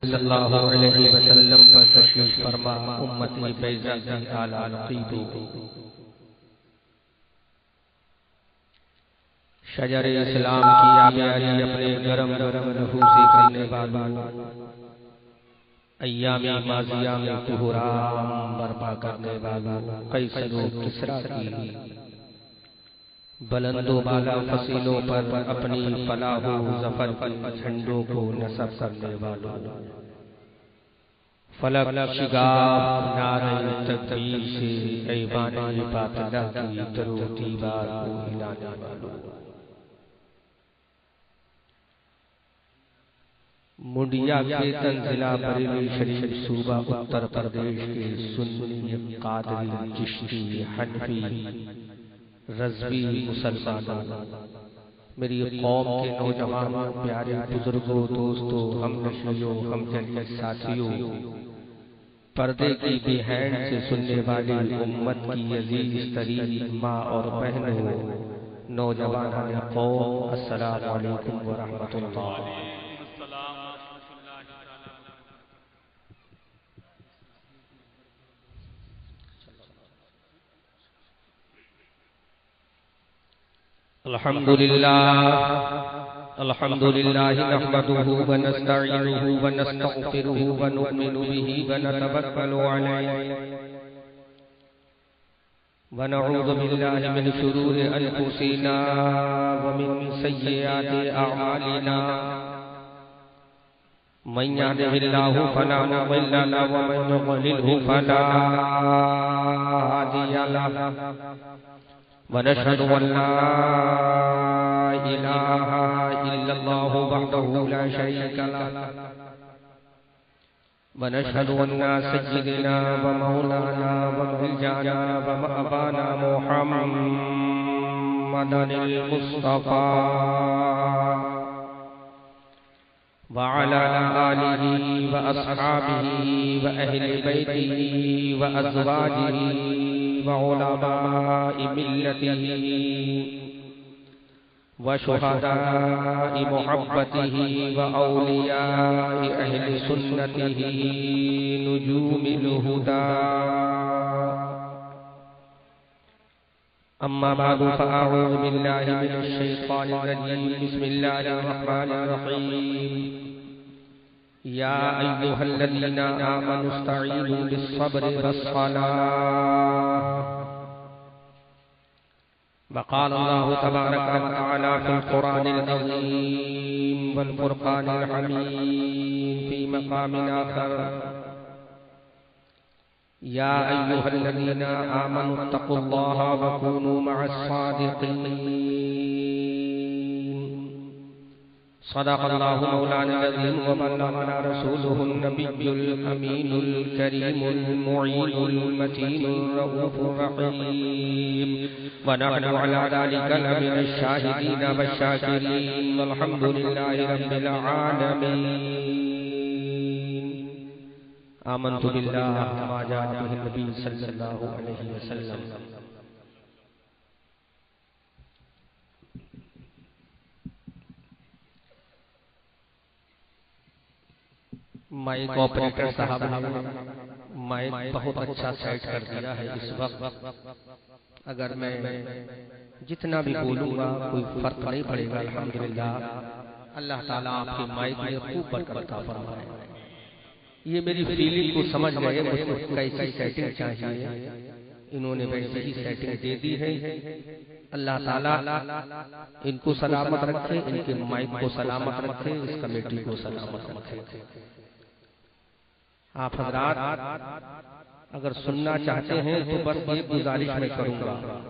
صلی اللہ علیہ وسلم پر تشریف فرما امتی بیضاتی اعلیٰ نقیبو شجر اسلام کی آبیاری اپنے گرم گرم لہو سے کرنے والوں ایام ماضیہ میں کہرام برپا کرنے والوں قیصر و کسریٰ کی بلند و بالا فصیلوں پر اپنی فلاح و ظفر کی جھنڈوں کو نصب کرنے والوں فلک شگاف نعرہ تکبیر سے ایوان باطلہ کی در و دیوار کو ہلانے والوں منڈیا کے تنزلہ بریلی شریف صوبہ اتر پردیش کے سنی قادری چشتی حنفی رضوی مسلمانوں میری قوم کے نوجوانوں پیارے بزرگوں دوستوں ہم نشیوں ہم جلیس ساتھیوں پردے کی بیہین سے سننے والی امت کی عزیز ترین ماں اور بہنوں نوجوانان قوم السلام علیکم ورحمۃ اللہ الحمدللہ نحمده ونستعینه ونستغفره ونؤمن به ونتوکل علیہ ونعوذ باللہ من شرور انفسنا ومن سیئات اعمالنا من یهده اللہ فلا مضل له ومن یضلل فلا هادی له ونشهد أن لا إله إلا الله وحده لا شريك له ونشهد أن سيدنا ومولانا وملجأنا ومأوانا محمدا المصطفى وعلى آله وأصحابه وأهل بيته وأزواجه وعلماء ملته وشهداء محبته وأولياء أهل سنته نجوم الهدى أما بعد فأعوذ بالله من الشيطان الرجيم بسم الله الرحمن الرحيم يا أيها الذين آمنوا استعينوا بالصبر والصلاة وقال الله تبارك وتعالى في القرآن العظيم والفرقان الحميد في مقام آخر يا أيها الذين آمنوا اتقوا الله وكونوا مع الصادقين صدق الله مولانا العظيم وبلغنا رسوله النبي الأمين الكريم المعين المتين الرؤوف الرحيم ونحن على ذلك لمن الشاهدين والشاكرين والحمد لله رب العالمين آمنت بالله وما جاء به النبي صلى الله عليه وسلم مائک آپریٹر صاحب نے مائک بہت اچھا سیٹ کر دیا ہے اس وقت اگر میں جتنا بھی بولوں گا کوئی فرق نہیں پڑے گا الحمدللہ اللہ تعالیٰ آپ کے مائک میں خوب برکت عطا فرمائے یہ میری فیلنگ کو سمجھ گئے مجھ کو کیسی سیٹنگ چاہیے انہوں نے ویسے ہی سیٹنگ دے دی ہے اللہ تعالیٰ ان کو سلامت رکھے ان کے مائک کو سلامت رکھے اس کمیٹی کو سلامت رکھے آپ حضرات اگر سننا چاہتے ہیں تو بس یہ گزارش میں کروں گا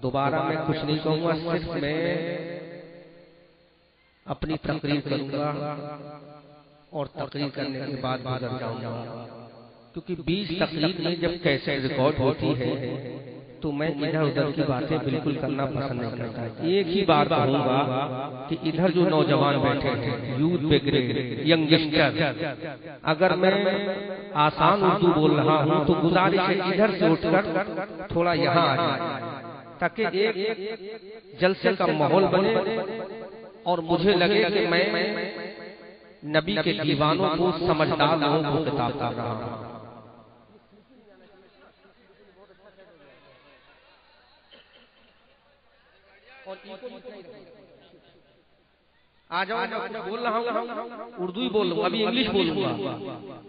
دوبارہ میں کچھ نہیں کہوں گا صرف میں اپنی تقریر کروں گا اور تقریر کرنے کے بعد گزر جاؤں گا کیونکہ 20 تقریر میں جب کیسے ریکارڈ ہوتی ہے تو میں ادھر ادھر کی باتیں بالکل کرنا پسند نہیں کرتا ایک ہی بات کہوں گا کہ ادھر جو نوجوان بیٹھے ہیں یوتھ بگریڈ ینگسٹر اگر میں آسان اردو بول رہا ہوں تو گزارش ہے ادھر سے اٹھ کر تھوڑا یہاں آ جائیں تاکہ ایک جلسے کا ماحول بنے اور مجھے لگے کہ میں نبی کے دیوانوں کو، سمجھدار لوگوں کو خطاب کر رہا ہوں۔ آ جاؤ، میں بول رہا ہوں، اردو ہی بول رہا ہوں، ابھی انگلش بولوں گا،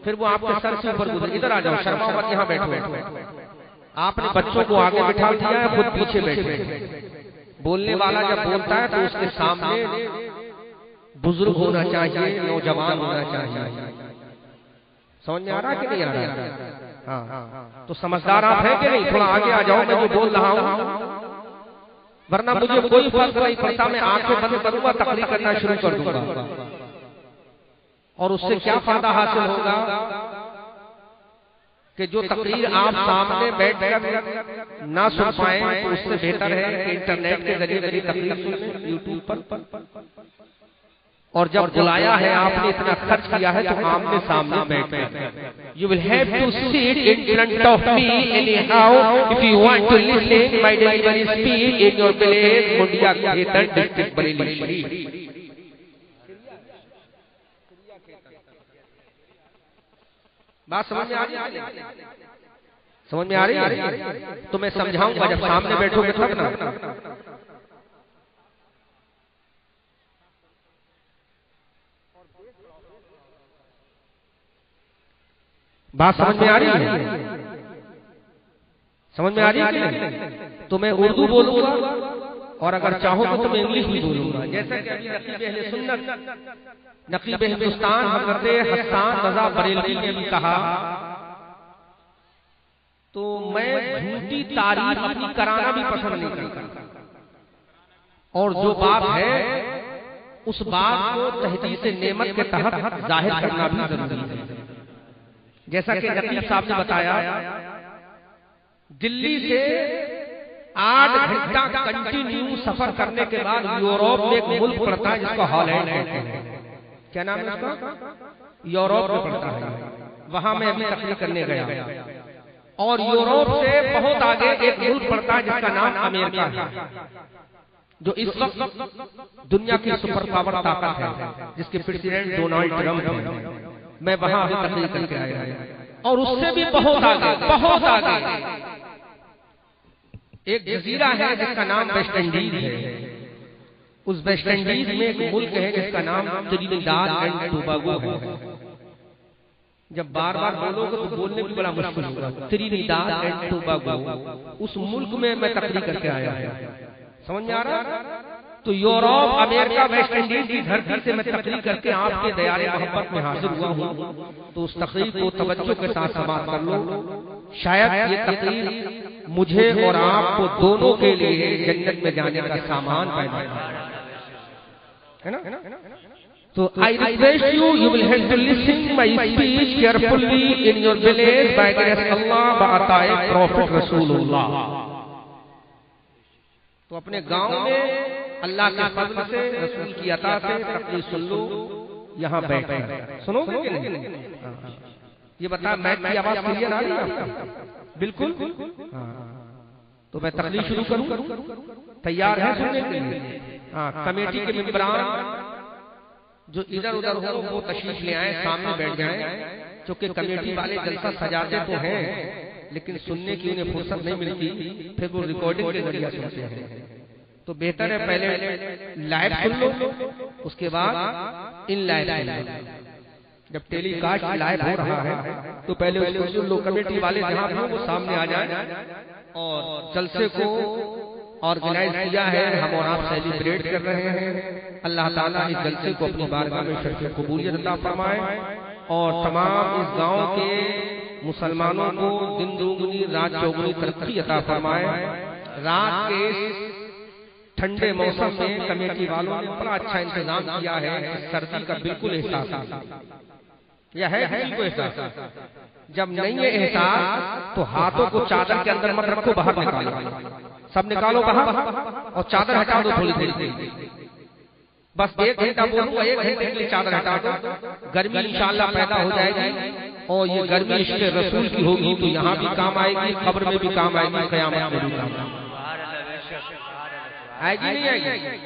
پھر وہ آپ کے سر سے اوپر گزر۔ ادھر آ جاؤ، شرماؤ مت، یہاں بیٹھو۔ آپ نے بچوں کو آگے بٹھا دیا ہے، خود پیچھے بیٹھے۔ بولنے والا جب بولتا ہے تو اس کے سامنے بزرگ ہونا چاہیے، نوجوان ہونا چاہیے۔ سمجھ میں آ رہا ہے کہ نہیں آ رہا؟ ہاں، تو سمجھدار آپ ہیں کہ نہیں؟ تھوڑا آگے آ جاؤ، میں جو بول رہا ہوں، ورنہ مجھے کوئی فرق نہیں پڑتا، میں آنکھیں بند کروں گا، تقریر کرنا شروع کر دوں گا۔ اور اس سے کیا فائدہ حاصل ہوگا کہ جو تقریر آپ سامنے بیٹھ کر نہ سن پائیں، تو اس سے بہتر ہے کہ انٹرنیٹ کے ذریعے میری تقریر سنیں یوٹیوب پر۔ اور جب بلایا ہے آپ نے، اتنا خرچ کیا ہے، تو آمنے سامنے بیٹھ کر You will have to sit in front of me anyhow if you want to listen my delivery speech in your village, Mundia Khetar, district Bareilly Sharif۔ بات سمجھ میں آ رہی ہے؟ سمجھ میں آ رہی ہے؟ تو میں سمجھاؤں گا جب سامنے بیٹھو گے تب نا۔ بات سمجھ میں آ رہی ہے؟ سمجھ میں آ رہی ہے؟ تو میں اردو بولوں گا، اور اگر چاہو تو میں انگلش بھی بولوں گا، جیسا کہ ابھی نقیب اہل سنت، نقیب ہندوستان حضرت حسان رضا بریلوی نے بھی کہا، تو میں جھوٹی تعریف اپنی کرانا بھی پسند نہیں کرتا، اور جو بات ہے اس بات کو تحدیث نعمت کے تحت ظاہر کرنا بھی ضروری ہے۔ جیسا کہ نقیب صاحب نے بتایا، دلی سے 8 گھنٹہ کنٹینیو سفر کرنے کے بعد یوروپ میں ایک ملک پڑتا ہے جس کو ہالینڈ کہتے ہیں۔ کیا نام ہے اس کا؟ یوروپ میں پڑتا ہے۔ وہاں میں ابھی تقریر کرنے گیا، اور یوروپ سے بہت آگے ایک ملک پڑتا ہے جس کا نام امریکہ ہے، جو اس وقت دنیا کی سپر پاور طاقت ہے، جس کے پریزیڈنٹ ڈونلڈ ٹرمپ ہیں۔ میں وہاں بھی تقریر کر کے آیا ہوں، اور اس سے بھی بہت آگے ایک جزیرہ ہے جس کا نام ویسٹ انڈیز ہے۔ اس ویسٹ انڈیز میں ایک ملک ہے جس کا نام ٹرینیڈاد اینڈ ٹوباگو ہے۔ جب بار بار بولو گے تو بولنے میں بڑا مشکل ہوگا۔ ٹرینیڈاد اینڈ ٹوباگو، اس ملک میں میں تقریر کر کے آیا ہوں۔ سمجھ میں آ رہا؟ تو یوروپ، امریکہ، ویسٹ انڈیز کی دھرتی سے میں تقریر کر کے آپ کے دیار محبت میں حاضر ہوا ہوں، تو اس تقریر کو توجہ کے ساتھ سماعت کر لو۔ شاید یہ تقریر مجھے اور آپ کو دونوں کے لیے جنت میں جانے کا سامان پیدا ہے نا۔ تو I request you will have to listen my speech carefully in your village by grace Allah ba'atai Prophet Rasulullah۔ تو اپنے گاؤں میں اللہ کے فضل سے، رسول کی عطا سے تقریر سن لو، یہاں بیٹھ کر سنو گے کہ نہیں؟ یہ بتا، میں کی آواز کلیئر آ رہی ہے آپ کو؟ بالکل۔ تو میں تقریر شروع کروں، تیار ہے سننے کے لیے؟ کمیٹی کے ممبران جو ادھر ادھر ہو وہ تشریف لے آئیں، سامنے بیٹھ جائیں، چونکہ کمیٹی والے جلسہ سجاتے تو ہیں لیکن سننے کی انہیں فرصت نہیں ملتی، پھر وہ ریکارڈنگ کے ذریعے سنتے ہیں۔ تو بہتر ہے پہلے لائیو سن لو، اس کے بعد ان لائیو سن لو۔ جب ٹیلی کاسٹ لائیو ہو رہا ہے تو پہلے اس کو سن لو۔ کمیٹی والے جہاں بھی ہوں وہ سامنے آ جائیں، اور جلسے کو آرگنائز کیا ہے، ہم اور آپ سیلیبریٹ کر رہے ہیں۔ اللہ تعالیٰ اس جلسے کو اپنی بارگاہ میں شرف قبولیت عطا فرمائے، اور تمام اس گاؤں کے مسلمانوں کو دن دوگنی رات چوگنی ترقی عطا فرمائے۔ رات کے ٹھنڈے موسم میں کمیٹی والوں نے بڑا اچھا انتظام کیا ہے، سردی کا بالکل احساس یا ہے کسی کو احساس؟ جب نہیں ہے احساس تو ہاتھوں کو چادر کے اندر مت رکھو، باہر نکالو، سب نکالو باہر، اور چادر ہٹا دو تھوڑی دیر۔ بس 1 گھنٹہ بولوں گا، 1 گھنٹے کے لیے چادر ہٹا دو۔ گرمی انشاءاللہ پیدا ہو جائے گی، اور یہ گرمی عشق رسول کی ہوگی تو یہاں بھی کام آئے گی، قبر میں بھی کام آئے گی، قیامت میں بھی کام آئے گی، نہیں آئے گی؟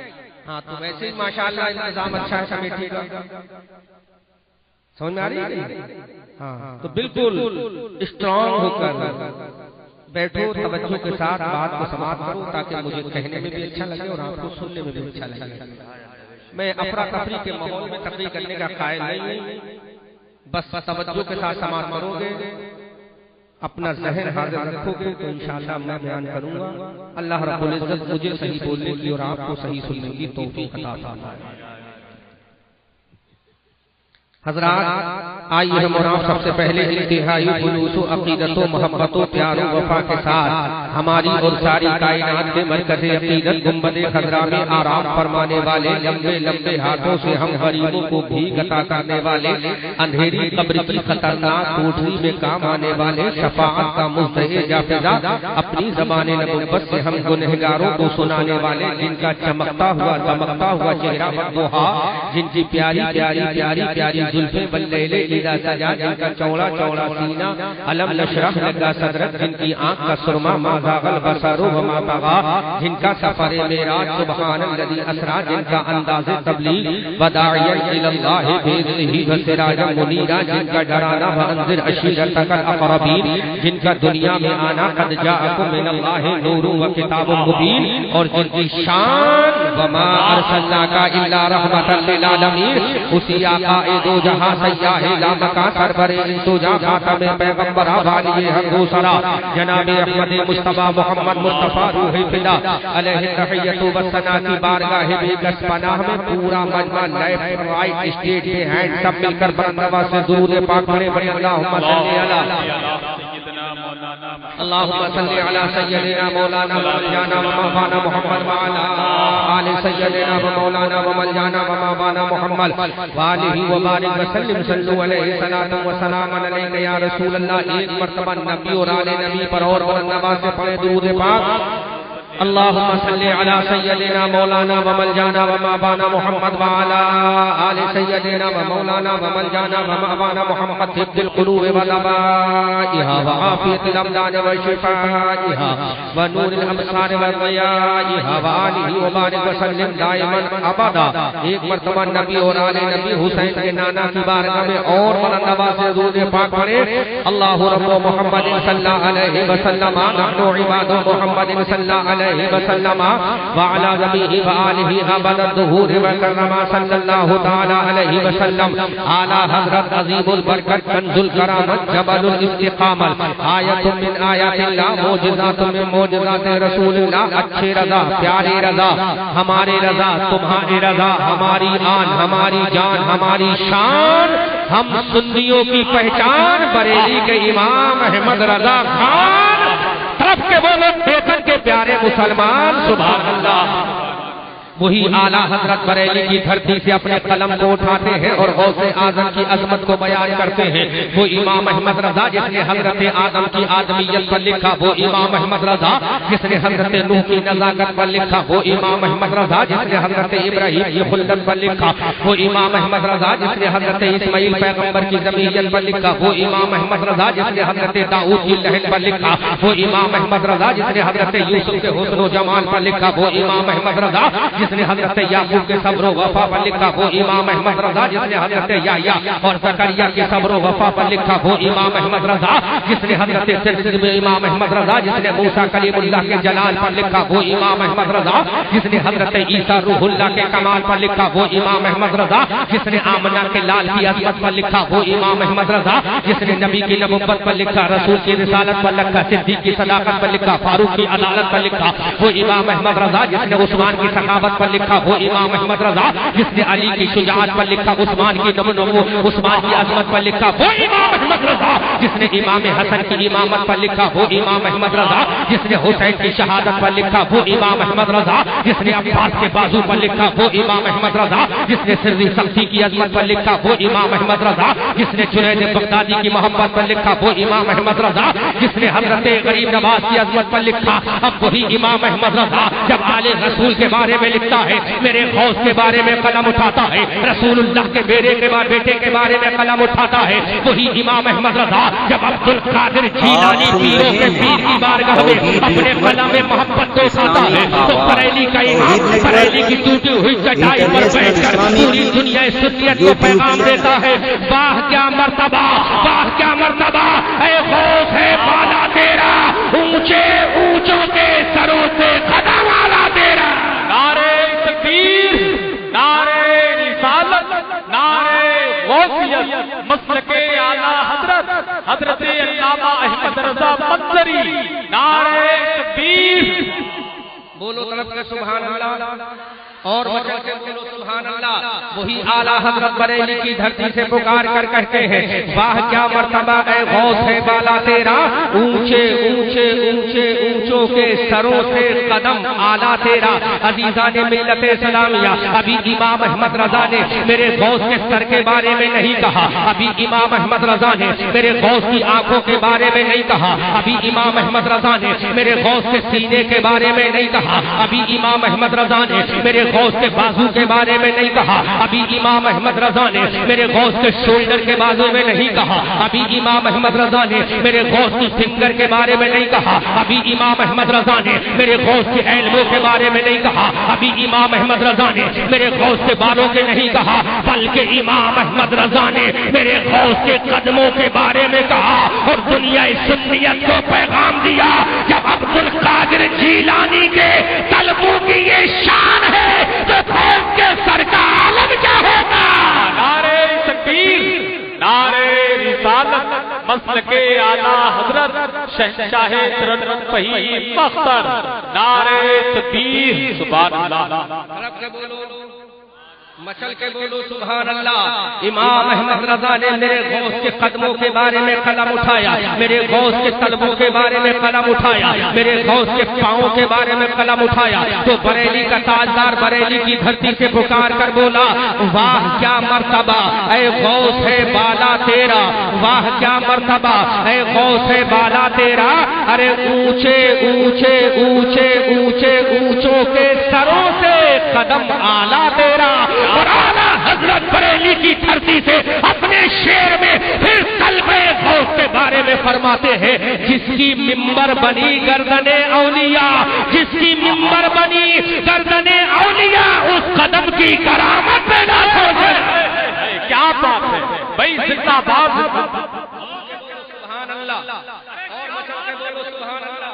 ہاں، تو ویسے ہی ماشاءاللہ انتظام اچھا ہے کمیٹی کا۔ سمجھ میں آ رہی ہے؟ ہاں تو بالکل اسٹرانگ ہو کر بیٹھو، توجہ کے ساتھ بات کو سماعت کرو تاکہ مجھے کہنے میں بھی اچھا لگے اور آپ کو سننے میں بھی اچھا لگے۔ میں افراتفری کے ماحول میں تقریر کرنے کا قائل نہیں ہوں، بس توجہ کے ساتھ سماعت کرو گے، اپنا ذہن حاضر رکھو گے تو انشاءاللہ میں بیان کروں گا۔ اللہ رب العزت مجھے صحیح بولنے کی اور آپ کو صحیح سننے کی توفیق عطا فرمائے۔ حضرات آئیے ہم اور آپ سب سے پہلے انتہائی خلوص و عقیدت و محبت و پیار و وفا کے ساتھ ہماری اور ساری کائنات کے مرکز عقیدت گنبد خضرا میں آرام فرمانے والے، لمبے لمبے ہاتھوں سے ہم غریبوں کو بھیک عطا کرنے والے، اندھیری قبر کی خطرناک کوٹری میں کام آنے والے، شفاعت کا مستحق جافزہ، اپنی زبان نبوت سے ہم گنہگاروں کو سنانے والے، جن کا چمکتا ہوا دمکتا ہوا چہرہ بدوہا، جن کی پیاری پیاری پیاری پیاری زلفیں واللیل اذا سجا، جن کا چوڑا چوڑا سینہ علم نشرح لگا صدرک، جن کی آنکھ کا سرما ما زاغ البصر وما طغى، جن کا سفر معراج سبحان الذی اسرا، جن کا انداز تبلیغ وداعیا الی اللہ باذنہ وسراجا منیرا، جن کا ڈرانا وانذر عشیرتک الاقربین، جن کا دنیا میں آنا قد جاءکم من اللہ نور و کتاب مبین، اور جن کی شان وما ارسلناک الا رحمۃ للعالمین، اسی آقا دو جہاں سیاہ لامکان سربر انتجا خاتم پیغمبر والی حق و سرا، جناب احمد مصطفیٰ محمد مصطفیٰ روح فدا علیہ تحیت و ثنا کی بارگاہ بیکس پناہ میں پورا مجمع لیفٹ رائٹ اسٹیٹ پہ ہینڈ سب مل کر برندوا سے درود پاک پڑھے بڑے اللہم صلی اللہم صلی علی سیدنا مولانا مولانا مولانا محمد وعلا آل سیدنا مولانا مولانا مولانا محمد وآلہ وبارک وسلم صلو علیہ صلاۃ و سلام علیک یا رسول اللہ۔ ایک مرتبہ نبی اور آل نبی پر اور برندوا سے پڑھے درود پاک۔ اللہم صلی علی سیدنا مولانا ومولانا ومولانا محمد وعلا آل سیدنا ومولانا ومولانا ومولانا محمد طب القلوب ودوائها وعافیت الابدان وشفائها ونور الابصار وضیائها وآلہ وبارک وسلم دائما ابدا۔ ایک مرتبہ نبی اور آل نبی حسین کے نانا کی بارگاہ میں اور برندوا سے درود پاک پڑھے۔ اللہ رب محمد صلی اللہ علیہ وسلم، نحن عباد محمد صلی اللہ علیہ وسلم وعلى نبيه وآله أبد الظهور وكرم صلى الله تعالى عليه وسلم على حضرت عظیم البرکت کنز الکرامت جبل الاستقامت، آیت من آیات اللہ، معجزات من معجزات رسول اللہ۔ اچھے رضا پیارے رضا ہمارے رضا تمہارے رضا، ہماری آن ہماری جان ہماری شان، ہم سنیوں کی پہچان، بریلی کے امام احمد رضا خان، طرف کے بولو بیٹن کے پیارے مسلمان سبحان اللہ۔ وہی اعلیٰ حضرت بریلی کی دھرتی سے اپنے قلم کو اٹھاتے ہیں اور غوث اعظم کی عظمت کو بیان کرتے ہیں۔ وہ امام احمد رضا جس نے حضرت آدم کی آدمیت پر لکھا، وہ امام احمد رضا جس نے حضرت نوح کی نزاکت پر لکھا، وہ امام احمد رضا جس نے حضرت ابراہیم کی خلت پر لکھا، وہ امام احمد رضا جس نے حضرت اسماعیل پیغمبر کی ذریت پر لکھا، وہ امام احمد رضا جس نے حضرت داؤد کی لہن پر لکھا، وہ امام احمد رضا جس نے حضرت یوسف کے حسن و جمال پر لکھا، وہ امام احمد رضا جس نے حضرت یعقوب کے صبر و وفا پر لکھا، وہ امام احمد رضا جس نے حضرت یحییٰ اور زکریا کے صبر و وفا پر لکھا، وہ امام احمد رضا جس نے حضرت امام احمد رضا جس نے موسیٰ کلیم اللہ کے جلال پر لکھا، وہ امام احمد رضا جس نے حضرت عیسیٰ روح اللہ کے کمال پر لکھا، وہ امام احمد رضا جس نے آمنہ کے لال کی عظمت پر لکھا، وہ امام احمد رضا جس نے نبی کی نبوت پر لکھا، رسول کی رسالت پر لکھا، صدیق کی صداقت پر لکھا، فاروق کی عدالت پر لکھا، وہ امام احمد رضا جس نے عثمان کی سخاوت پر لکھا، وہ امام احمد رضا جس نے علی کی شجاعت پر لکھا، عثمان کی عثمان کی عظمت پر لکھا، وہ امام احمد رضا جس نے امام حسن کی امامت پر لکھا، وہ امام احمد رضا جس نے حسین کی شہادت پر لکھا، وہ امام احمد رضا جس نے عباس کے بازو پر لکھا، وہ امام احمد رضا جس نے سری سختی کی عظمت پر لکھا، وہ امام احمد رضا جس نے جنید بغدادی کی محبت پر لکھا، وہ امام احمد رضا جس نے حضرت غریب نواز کی عظمت پر لکھا۔ اب وہی امام احمد رضا جب آل رسول کے بارے میں لکھتا ہے، میرے غوث کے بارے میں قلم اٹھاتا ہے، رسول اللہ کے بیٹے کے بارے میں قلم اٹھاتا ہے، وہی امام احمد رضا جب عبد القادر جیلانی پیروں کے پیر کی بارگاہ میں اپنے قلم میں محبت کو اٹھاتا ہے تو بریلی کا امام بریلی کی ٹوٹی ہوئی چٹائی پر بیٹھ کر پوری دنیا سنیت کو پیغام دیتا ہے. واہ کیا مرتبہ، واہ کیا مرتبہ، اے غوث ہے بالا تیرا، اونچے اونچوں کے سروں سے قدم والا تیرا. نعرہ تکبیر، نعرہ رسالت، نعرہ غوثیت، مسلک اعلیٰ حضرت علامہ احمد رضا منظری. نعرہ تکبیر، بولو طرف کے سبحان اللہ اور مچل کے بولو سبحان اللہ. وہی اعلیٰ حضرت بریلی کی دھرتی سے پکار کر کہتے ہیں واہ کیا مرتبہ اے غوث ہے بالا تیرا، اونچے اونچے اونچے اونچوں کے سروں سے قدم اعلیٰ تیرا. عزیزان ملت اسلامیہ، ابھی امام احمد رضا نے میرے غوث کے سر کے بارے میں نہیں کہا، ابھی امام احمد رضا نے میرے غوث کی آنکھوں کے بارے میں نہیں کہا، ابھی امام احمد رضا نے میرے غوث کے سینے کے بارے میں نہیں کہا، ابھی امام احمد رضا نے میرے غوث کے بازو کے بارے میں نہیں کہا، ابھی امام احمد رضا نے میرے غوث کے شولڈر کے بازو میں نہیں کہا، ابھی امام احمد رضا نے میرے غوث کی فنگر کے بارے میں نہیں کہا، ابھی امام احمد رضا نے میرے غوث کے ایلبو کے بارے میں نہیں کہا، ابھی امام احمد رضا نے میرے غوث کے بالوں کے نہیں کہا، بلکہ امام احمد رضا نے میرے غوث کے قدموں کے بارے میں کہا اور دنیا سنیت کو پیغام دیا. جب عبد القادر جیلانی کے طلبوں کی یہ شان ہے تو غوث کے سر کا عالم کیا ہوگا. نعرہ تکبیر، نعرہ رسالت، مسلک اعلیٰ حضرت شہنشاہ ترنم فہیم مختار. نعرہ تکبیر، سبحان اللہ. رب کے بولو، مچل کے بولو سبحان اللہ. امام احمد رضا نے میرے غوث کے قدموں کے بارے میں قلم اٹھایا، میرے غوث کے طلبوں کے بارے میں قلم اٹھایا، میرے غوث کے پاؤں کے بارے میں قلم اٹھایا تو بریلی کا تاجدار بریلی کی دھرتی سے پکار کر بولا واہ کیا مرتبہ اے غوث ہے بالا تیرا، واہ کیا مرتبہ اے غوث ہے بالا تیرا. ارے اونچے اونچے اونچے اونچے اونچوں کے سروں سے قدم اعلیٰ تیرا. اور اعلیٰ حضرت بریلی کی دھرتی سے اپنے شعر میں پھر قلب غوث کے بارے میں فرماتے ہیں جس کی ممبر بنی گردن اولیاء، جس کی ممبر بنی گردن اولیاء اس قدم کی کرامت پیدا ہو جائے. کیا بات ہے بھائی، زندہ باد. سبحان اللہ اور مچل کے بولو سبحان اللہ.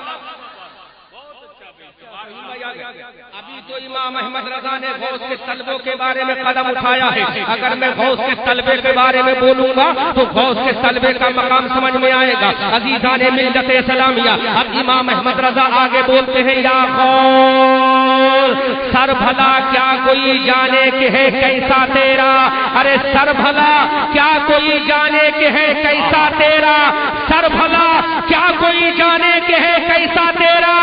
ابھی تو امام احمد رضا نے غوث کے طلبوں کے بارے میں قدم اٹھایا ہے. اگر میں غوث کے طلبے کے بارے میں بولوں گا تو غوث کے طلبے کا مقام سمجھ میں آئے گا. عزیزان ملت اسلامیہ، اب امام احمد رضا آگے بولتے ہیں یا غوث سر بھلا کیا کوئی جانے کہ ہے کیسا تیرا. ارے سر بھلا کیا کوئی جانے کہ ہے کیسا تیرا، سر بھلا کیا کوئی جانے کہ ہے کیسا تیرا.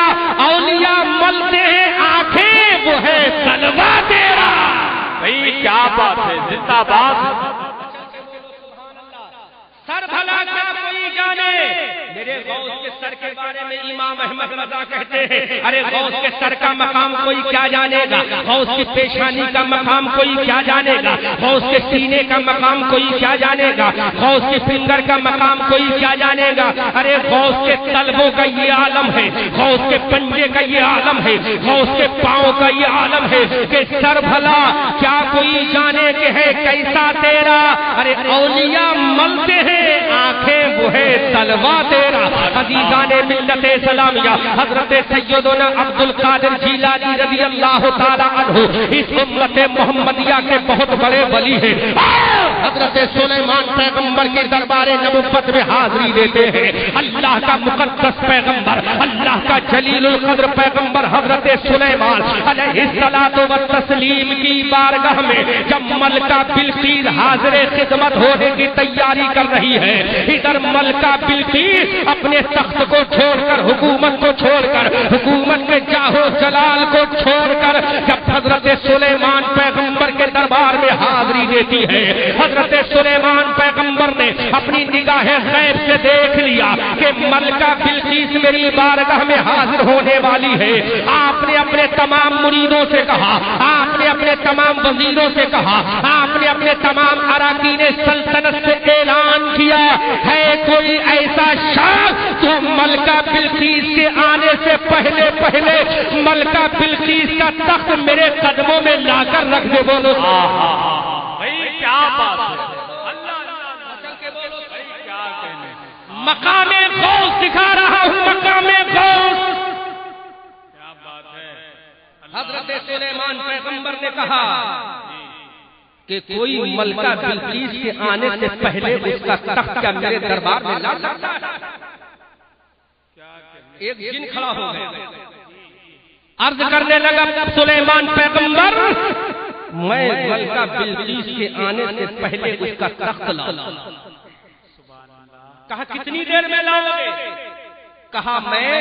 اولیاء ملتے ہیں آنکھیں وہ ہے تلوا تیرا. بھائی کیا بات ہے، زندہ باد. سر بھلا کیا کوئی جانے. میرے غوث کے سر کے بارے میں امام احمد رضا کہتے ہیں ارے غوث کے سر کا مقام کوئی کیا جانے گا، غوث کی پیشانی کا مقام کوئی کیا جانے گا، غوث کے سینے کا مقام کوئی کیا جانے گا، غوث کی فنگر کا مقام کوئی کیا جانے گا. ارے غوث کے طلبوں کا یہ عالم ہے، غوث کے پنجے کا یہ عالم ہے، غوث کے پاؤں کا یہ عالم ہے کہ سر بھلا کیا کوئی جانے کہ ہے کیسا تیرا. ارے اولیاء ملتے ہیں آنکھیں وہ ہے تلوا تیرا. عزیزان ملت اسلامیہ، حضرت سیدنا عبد القادر جیلانی رضی اللہ تعالی عنہ اس امت محمدیہ کے بہت بڑے ولی ہیں. حضرت سلیمان پیغمبر کے دربار نبوت میں حاضری دیتے ہیں. اللہ کا مقدس پیغمبر، اللہ کا جلیل القدر پیغمبر حضرت سلیمان علیہ الصلوۃ والتسلیم کی بارگاہ میں جب ملکہ بلقیس حاضر خدمت ہونے کی تیاری کر رہی ہے، ادھر ملکہ بلقیس اپنے تخت کو چھوڑ کر، حکومت کو چھوڑ کر، حکومت کے جاہو جلال کو چھوڑ کر جب حضرت سلیمان پیغمبر کے دربار میں حاضری دیتی ہے، حضرت سلیمان پیغمبر نے اپنی نگاہ غیب سے دیکھ لیا کہ ملکہ بلقیس میری بارگاہ میں حاضر ہونے والی ہے. آپ نے اپنے تمام مریدوں سے کہا, آپ نے اپنے تمام وزیروں سے کہا, آپ نے اپنے تمام اراکین سلطنت سے اعلان کیا ہے کوئی ایسا شخص جو ملکہ بلقیس کے آنے سے پہلے ملکہ بلقیس کا تخت میرے قدموں میں لا کر رکھ دے. بولو بھائی کیا بات ہے, مقام غوث دکھا رہا ہوں, مقام غوث. کیا بات ہے. حضرت سلیمان پیغمبر نے کہا کہ کوئی ملکہ بلقیس کے آنے سے پہلے اس کا تخت کیا میرے دربار میں لا سکتا ہے؟ ایک جن کھڑا ہو گیا, عرض کرنے لگا سلیمان پیغمبر میں ملکہ بلقیس کے آنے سے پہلے اس کا تخت لاؤں. کہا کتنی دیر میں لاؤ گے؟ کہا میں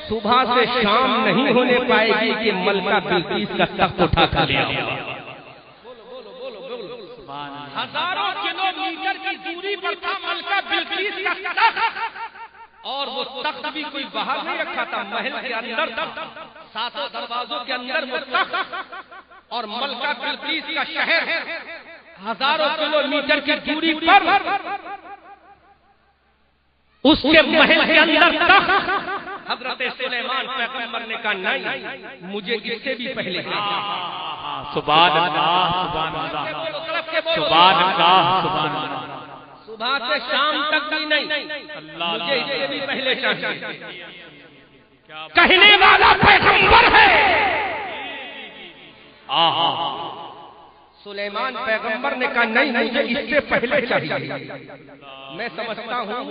صبح سے شام نہیں ہونے پائے گی کہ ملکہ بلقیس کا تخت اٹھا کر لے آؤں. ہزاروں کلومیٹر کی دوری پر تھا ملکہ بلقیس کا تخت, اور وہ تخت بھی کوئی باہر نہیں رکھا تھا, محل کے اندر تھا, ساتوں دروازوں کے اندر وہ تخت, اور ملکہ بلقیس کا شہر ہزاروں کلومیٹر کی دوری پر, اس کے محل کے اندر تخت. حضرت سلیمان پیغمبر نے کہا نہیں, مجھے اس سے بھی پہلے. سبحان اللہ, سبحان اللہ, سبحان اللہ, سبحان اللہ. صبح سے شام تک بھی نہیں, مجھے اس سے بھی پہلے چاہیے. کہنے والا پیغمبر ہے. سلیمان پیغمبر نے کہا نہیں, مجھے اس سے پہلے چاہیے. میں سمجھتا ہوں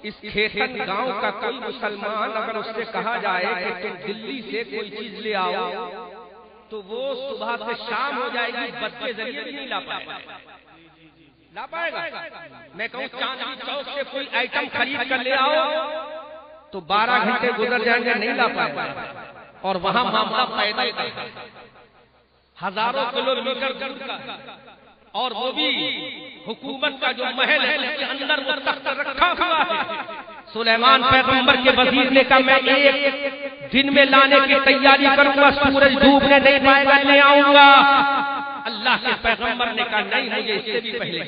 اس کھیتن گاؤں کا کوئی مسلمان اگر اس سے کہا جائے کہ تم دلی سے کوئی چیز لے آؤ تو وہ صبح سے شام ہو جائے گی, بس کے ذریعے بھی نہیں لا پائے گا. میں کہوں چاندنی چوک سے کوئی آئٹم خرید کر لے آؤ تو 12 گھنٹے گزر جائیں گے, نہیں لا پائے گا. اور وہاں معاملہ پیدا کرتا ہزاروں کلومیٹر دور کا, اور وہ بھی حکومت کا جو محل ہے اس کے اندر وہ تخت رکھا ہوا ہے. سلیمان پیغمبر کے وزیر نے کہا میں ایک دن میں لانے کی تیاری کروں گا, سورج ڈوبنے نہیں پائے گا, لے آؤں گا. اللہ کے پیغمبر نے کہا نہیں, مجھے اس سے بھی پہلے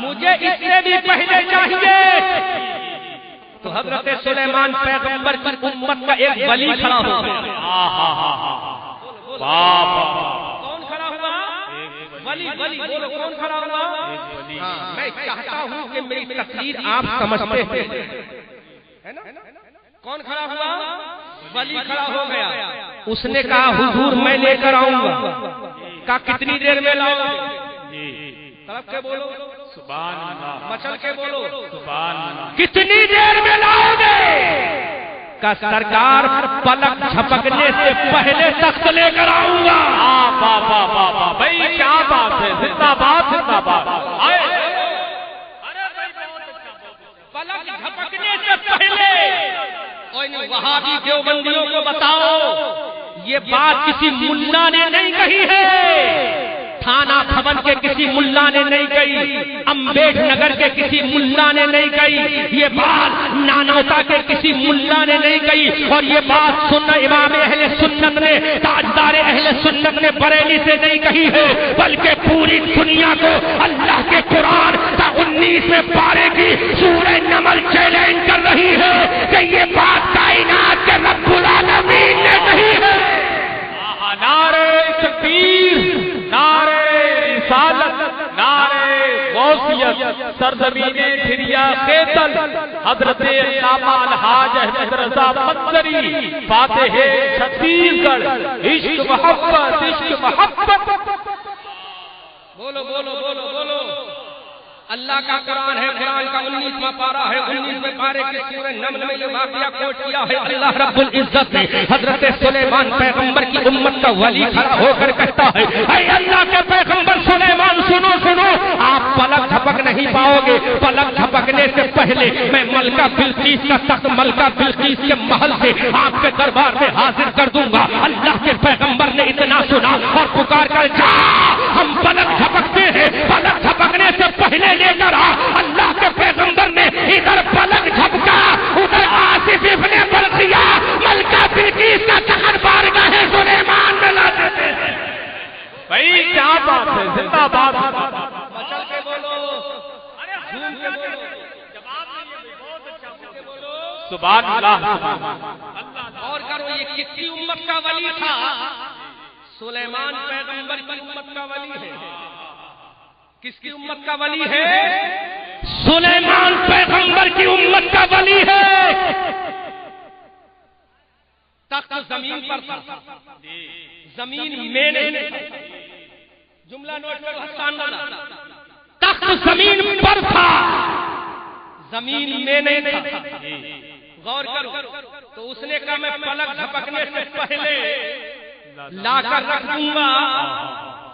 مجھے اس سے بھی پہلے چاہیے. تو حضرت سلیمان پیغمبر کی امت کا ایک ولی کھڑا ہو گیا. کون کھڑا ہوا؟ ولی. بولو کون کھڑا ہوا؟ میں چاہتا ہوں کہ میری تقریر آپ سمجھتے ہیں. کون کھڑا ہوا؟ ولی کھڑا ہو گیا. اس نے کہا حضور میں لے کر آؤں گا. کہا کتنی دیر میں لاؤ گے؟ طرف کے بولو سبحان اللہ, مچل کے بولو سبحان اللہ. کتنی دیر میں لاؤ گے؟ کا سرکار پلک جھپکنے سے پہلے تخت لے کر آؤں گا. بھائی کیا بات ہے, زندہ باد, زندہ باد. پلک جھپکنے سے پہلے. وہابی دیوبندیوں کو بتاؤ یہ بات کسی ملا نے نہیں کہی ہے, تھانہ بھون کے کسی ملا نے نہیں کہی, امبیڈ نگر کے کسی ملا نے نہیں کہی, یہ بات نانوتا کے کسی ملا نے نہیں کہی, اور یہ بات امام اہل سنت نے, تاجدار اہل سنت نے بریلی سے نہیں کہی ہے, بلکہ پوری دنیا کو اللہ کے قرآن کا 19ویں پارے کی سورہ نمل چیلنج کر رہی ہے کہ یہ بات کائنات کے رب العالمین نے کہی ہے. نعرہ تکبیر, نعرہ رسالت, نعرہ غوثیت, سرزمین دھریا خیتل, حضرت علامہ الحاج احمد رضا منظری, فاتح چھتیس گڑھ, عشق محبت, عشق محبت. بولو بولو بولو بولو. اللہ کا قرآن ہے, قرآن کا 19واں پارہ ہے, 19ویں پارے کے سورہ نمل میں یہ واقعہ کوٹ کیا ہے. اللہ رب العزت نے حضرت سلیمان پیغمبر کی امت کا ولی کھڑا ہو کر کہتا ہے اے اللہ کے پیغمبر سلیمان سنو سنو, آپ پلک جھپک نہیں پاؤ گے. پلک جھپکنے سے پہلے میں ملکہ بلقیس کا تخت ملکہ بلقیس کے محل سے آپ کے دربار میں حاضر کر دوں گا. اللہ کے پیغمبر نے اتنا سنا زندہ باد مچل کے بولو، جھوم کے بولو، سبحان اللہ اور کرو یہ کس کی امت کا ولی تھا؟ سلیمان پیغمبر کی امت کا ولی ہے۔ کس کی امت کا ولی ہے؟ سلیمان پیغمبر کی امت کا ولی ہے۔ تخت زمین پر تھا، زمین میں نہیں تھا۔ جملہ نوٹ کرو حسان والا، تخت زمین پر تھا، زمین میں نہیں تھا۔ غور کرو تو اس نے کہا میں پلک جھپکنے سے پہلے لا کر رکھ دوں گا۔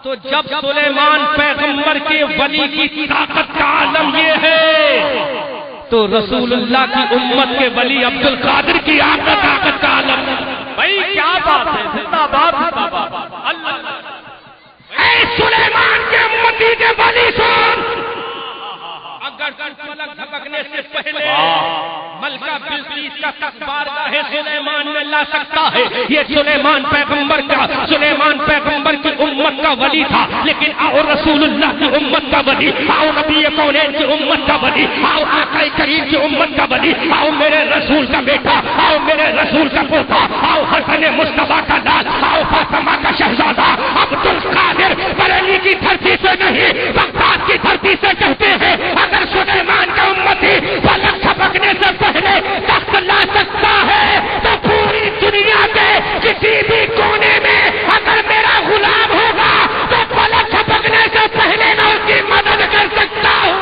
تو جب سلیمان پیغمبر کے ولی کی طاقت کا عالم یہ ہے تو رسول اللہ کی امت کے ولی عبد القادر کی طاقت کا عالم۔ بھائی کیا بات ہے، زندہ باد زندہ باد اللہ۔ اے سلیمان کے امتی کے ولی سن، اگر پلک جھپکنے سے پہلے ملکہ بلقیس کا تخت بارگاہ سلیمان میں لا سکتا ہے، یہ سلیمان پیغمبر کی امت کا ولی تھا۔ لیکن آؤ رسول اللہ کی امت کا ولی، آؤ نبی کونین کی امت کا ولی، آؤ آقا کریم کی امت کا ولی، آؤ میرے رسول کا بیٹا، آؤ میرے رسول کا پوتا، آؤ حسن مصطفیٰ کا لال، آؤ فاطمہ کا شہزادہ عبد القادر بریلی کی دھرتی سے نہیں بغداد کی دھرتی سے کہتے ہیں اگر سلیمان کا امتی پلک جھپکنے سے پہلے تخت لا سکتا ہے تو پوری دنیا کے کسی بھی کونے میں اگر میرا غلام ہوگا تو پلک جھپکنے سے پہلے میں اس کی مدد کر سکتا ہوں۔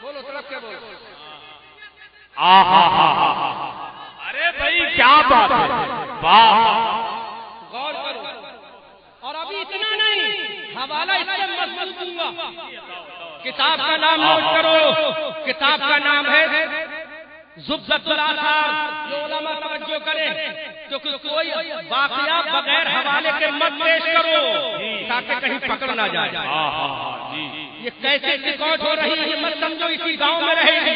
بولو طرف کے بولو۔ ارے بھائی کیا بات ہے، واہ۔ غور کرو، اور ابھی اتنا نہیں، حوالہ اس سے مضبوط دوں گا۔ کتاب کا نام نوٹ کرو، کتاب کا نام ہے زبدۃ الآثار۔ جو علماء توجہ کریں کیونکہ کوئی واقعہ بغیر حوالے کے مت پیش کرو تاکہ کہیں پکڑ نہ جائے۔ یہ کیسے ریکارڈ ہو رہی ہے مت سمجھو اسی گاؤں میں رہے گی،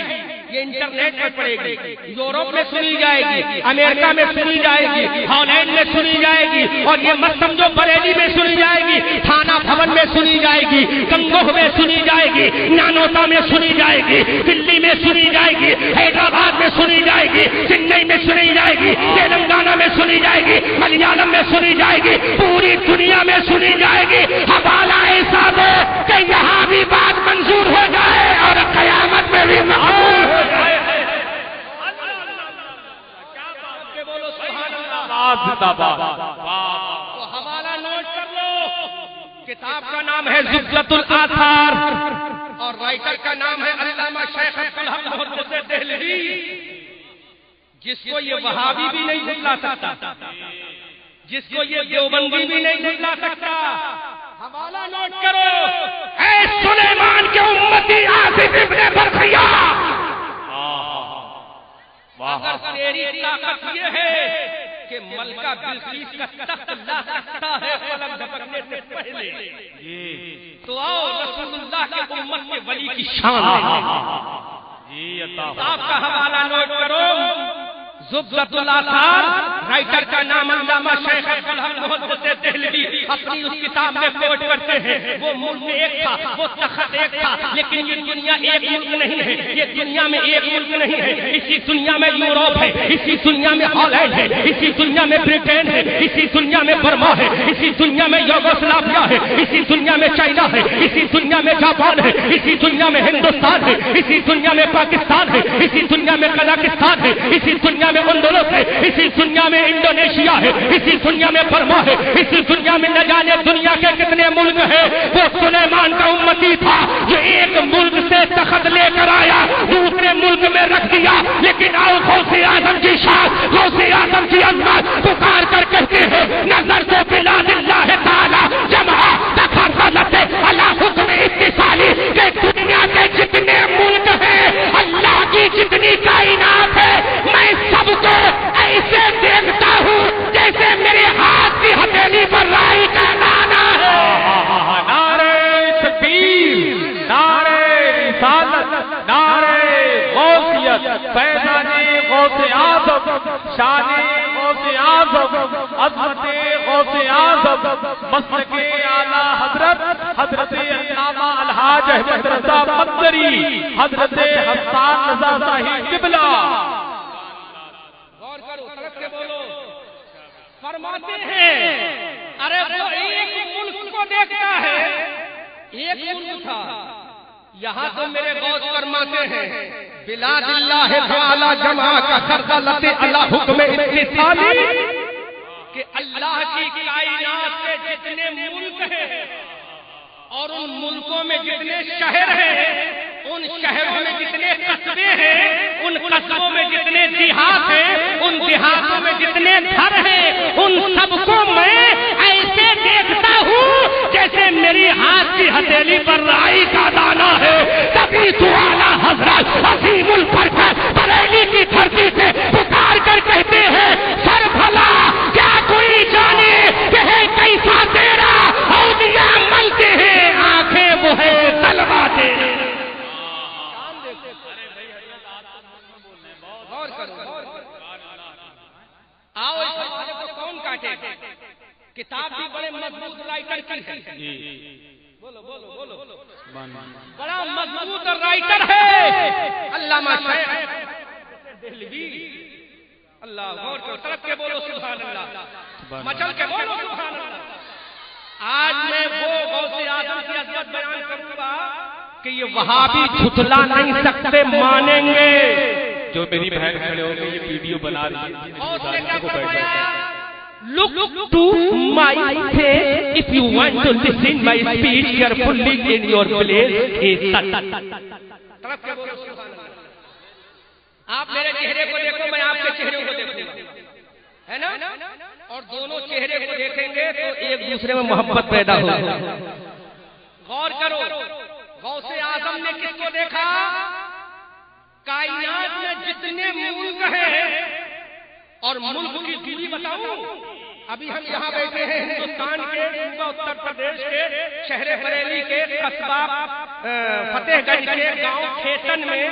یہ انٹرنیٹ پر پڑے گی، یورپ میں سنی جائے گی، امریکہ میں سنی جائے گی، ہالینڈ میں سنی جائے گی، اور یہ مت سمجھو بریلی میں سنی جائے گی، تھانہ بھون میں سنی جائے گی، گنگوہ میں سنی جائے گی، نانوتا میں سنی جائے گی، دلی میں سنی جائے گی، حیدرآباد میں سنی جائے گی، چنئی میں سنی جائے گی، تلنگانہ میں سنی جائے گی، ملیالم میں سنی جائے گی، پوری دنیا میں سنی جائے گی۔ حوالہ ایسا دو کہ یہاں بھی بات منظور ہو جائے اور قیامت میں بھی مقبول ہو جائے۔ تو حوالہ نوٹ کر لو، کتاب کا نام ہے زبدۃ الآثار اور رائٹر کا نام ہے علامہ شیخ عبدالحق محدث دہلوی، جس کو یہ وہابی بھی نہیں جھٹلا سکتا، جس کو یہ دیوبندی بھی نہیں جھٹلا سکتا۔ حوالہ نوٹ کرو، اے سلیمان کے امتی آصف ابن برقیہ، اگر تیری طاقت یہ ہے کہ ملکہ بلقیس کا تخت لا سکتا ہے پلک جھپکنے سے پہلے، تو آؤ رسول اللہ کی امت کے ولی کی شان ہے۔ آپ کا حوالہ نوٹ کرو، زبدۃ الآثار، رائٹر کا نام علامہ شیخ عبدالحق محدث دہلوی، اپنی اس کتاب میں کوٹ کرتے ہیں وہ ملک ایک تھا، وہ تخت ایک تھا، لیکن یہ دنیا ایک ملک نہیں ہے، یہ دنیا میں ایک ملک نہیں ہے، اسی دنیا میں یوروپ ہے، اسی دنیا میں ہالینڈ ہے، اسی دنیا میں برٹین ہے، اسی دنیا میں برما ہے، اسی دنیا میں یوگوسلاویا ہے، اسی دنیا میں چائنا ہے، اسی دنیا میں جاپان ہے، اسی دنیا میں ہندوستان ہے، اسی دنیا میں پاکستان ہے، اسی دنیا میں قزاقستان ہے، اسی دنیا میں اندلس ہے، اسی دنیا میں انڈونیشیا ہے، اسی دنیا میں برما ہے، اسی دنیا میں نہ جانے دنیا کے کتنے ملک ہیں۔ وہ سلیمان کا امتی تھا جو ایک ملک سے تخت لے کر آیا، دوسرے ملک میں رکھ دیا، لیکن آؤ غوث اعظم کی شان، غوث اعظم کی عظمت پکار کر کہتے ہیں نظر سے بلاد اللہ تعالی جمع تفضلت علی حکم اتصالی، کہ دنیا کے جتنے ملک ہیں، اللہ کی جتنی کائنات ہے، میں سب کو ایسے دیکھتا ہوں جیسے میرے ہاتھ کی ہتھیلی پر رائی کا دانا ہے۔ نعرہ تکبیر، نعرہ رسالت، فیضان غوث اعظم، شان غوث اعظم، عظمت غوث اعظم، مسلک اعلی حضرت حضرت علامہ الحاج احمد رضا مدری، حضرت حسان رضا صاحب قبلہ۔ غور کرو، طرف سے بولو۔ فرماتے ہیں ارے وہ ایک ملک کو دیکھتا ہے، ایک ملک تھا یہاں تو میرے غوث فرماتے ہیں بلاد اللہ تعالی جمع کا خردلت اللہ حکم اتصالی، کہ اللہ کی کائنات کے جتنے ملک ہیں اور ان ملکوں میں جتنے شہر ہیں، ان شہروں میں جتنے قصبے ہیں، ان قصبوں میں جتنے دیہات ہیں، ان دیہاتوں میں جتنے گھر ہیں، ان سب کو میں ایسے دیکھتا ہوں جیسے میری ہاتھ کی ہتھیلی پر رائی کا دانہ ہے۔ تبھی تو اعلیٰ حضرت عظیم البرکت بریلی کی دھرتی سے پکار کر کہتے ہیں سر بھلا کیا کوئی جانے کہ ہے کیسا تیرا اولیاء ملتے ہیں آنکھیں وہ ہے طلبا تیرے۔ آؤ اس مسئلے کو کون کاٹے؟ کتاب بھی بڑے مضبوط رائٹر کی ہے، بولو بولو بولو، بڑا مضبوط رائٹر ہے علامہ شیخ دہلوی۔ اللہ غور کرو، طرف کے بولو سبحان اللہ، مچل کے بولو سبحان اللہ۔ آج میں وہ غوث اعظم کی عظمت بیان کروں گا کہ یہ وہابی جھٹلا نہیں سکتے، مانیں گے۔ جو میری بہن کھڑے ہو کے یہ ویڈیو بنا رہی ہے، اور اس نے کیا فرمایا؟ Look to my face if you want to listen my speech carefully in your place is such. آپ میرے چہرے کو دیکھو، میں آپ کے چہرے کو دیکھوں گا، ہے نا؟ اور دونوں چہرے کو دیکھیں گے تو ایک دوسرے میں محبت پیدا ہوگی۔ غور کرو، غوث اعظم نے کس کو دیکھا؟ کائنات میں جتنے ملک ہیں، اور ملک کی دوری بتاؤں، ابھی ہم یہاں بیٹھے ہیں ہندوستان کے صوبہ اتر پردیش کے شہر بریلی کے قصبہ فتح گنج کے گاؤں کھیتن میں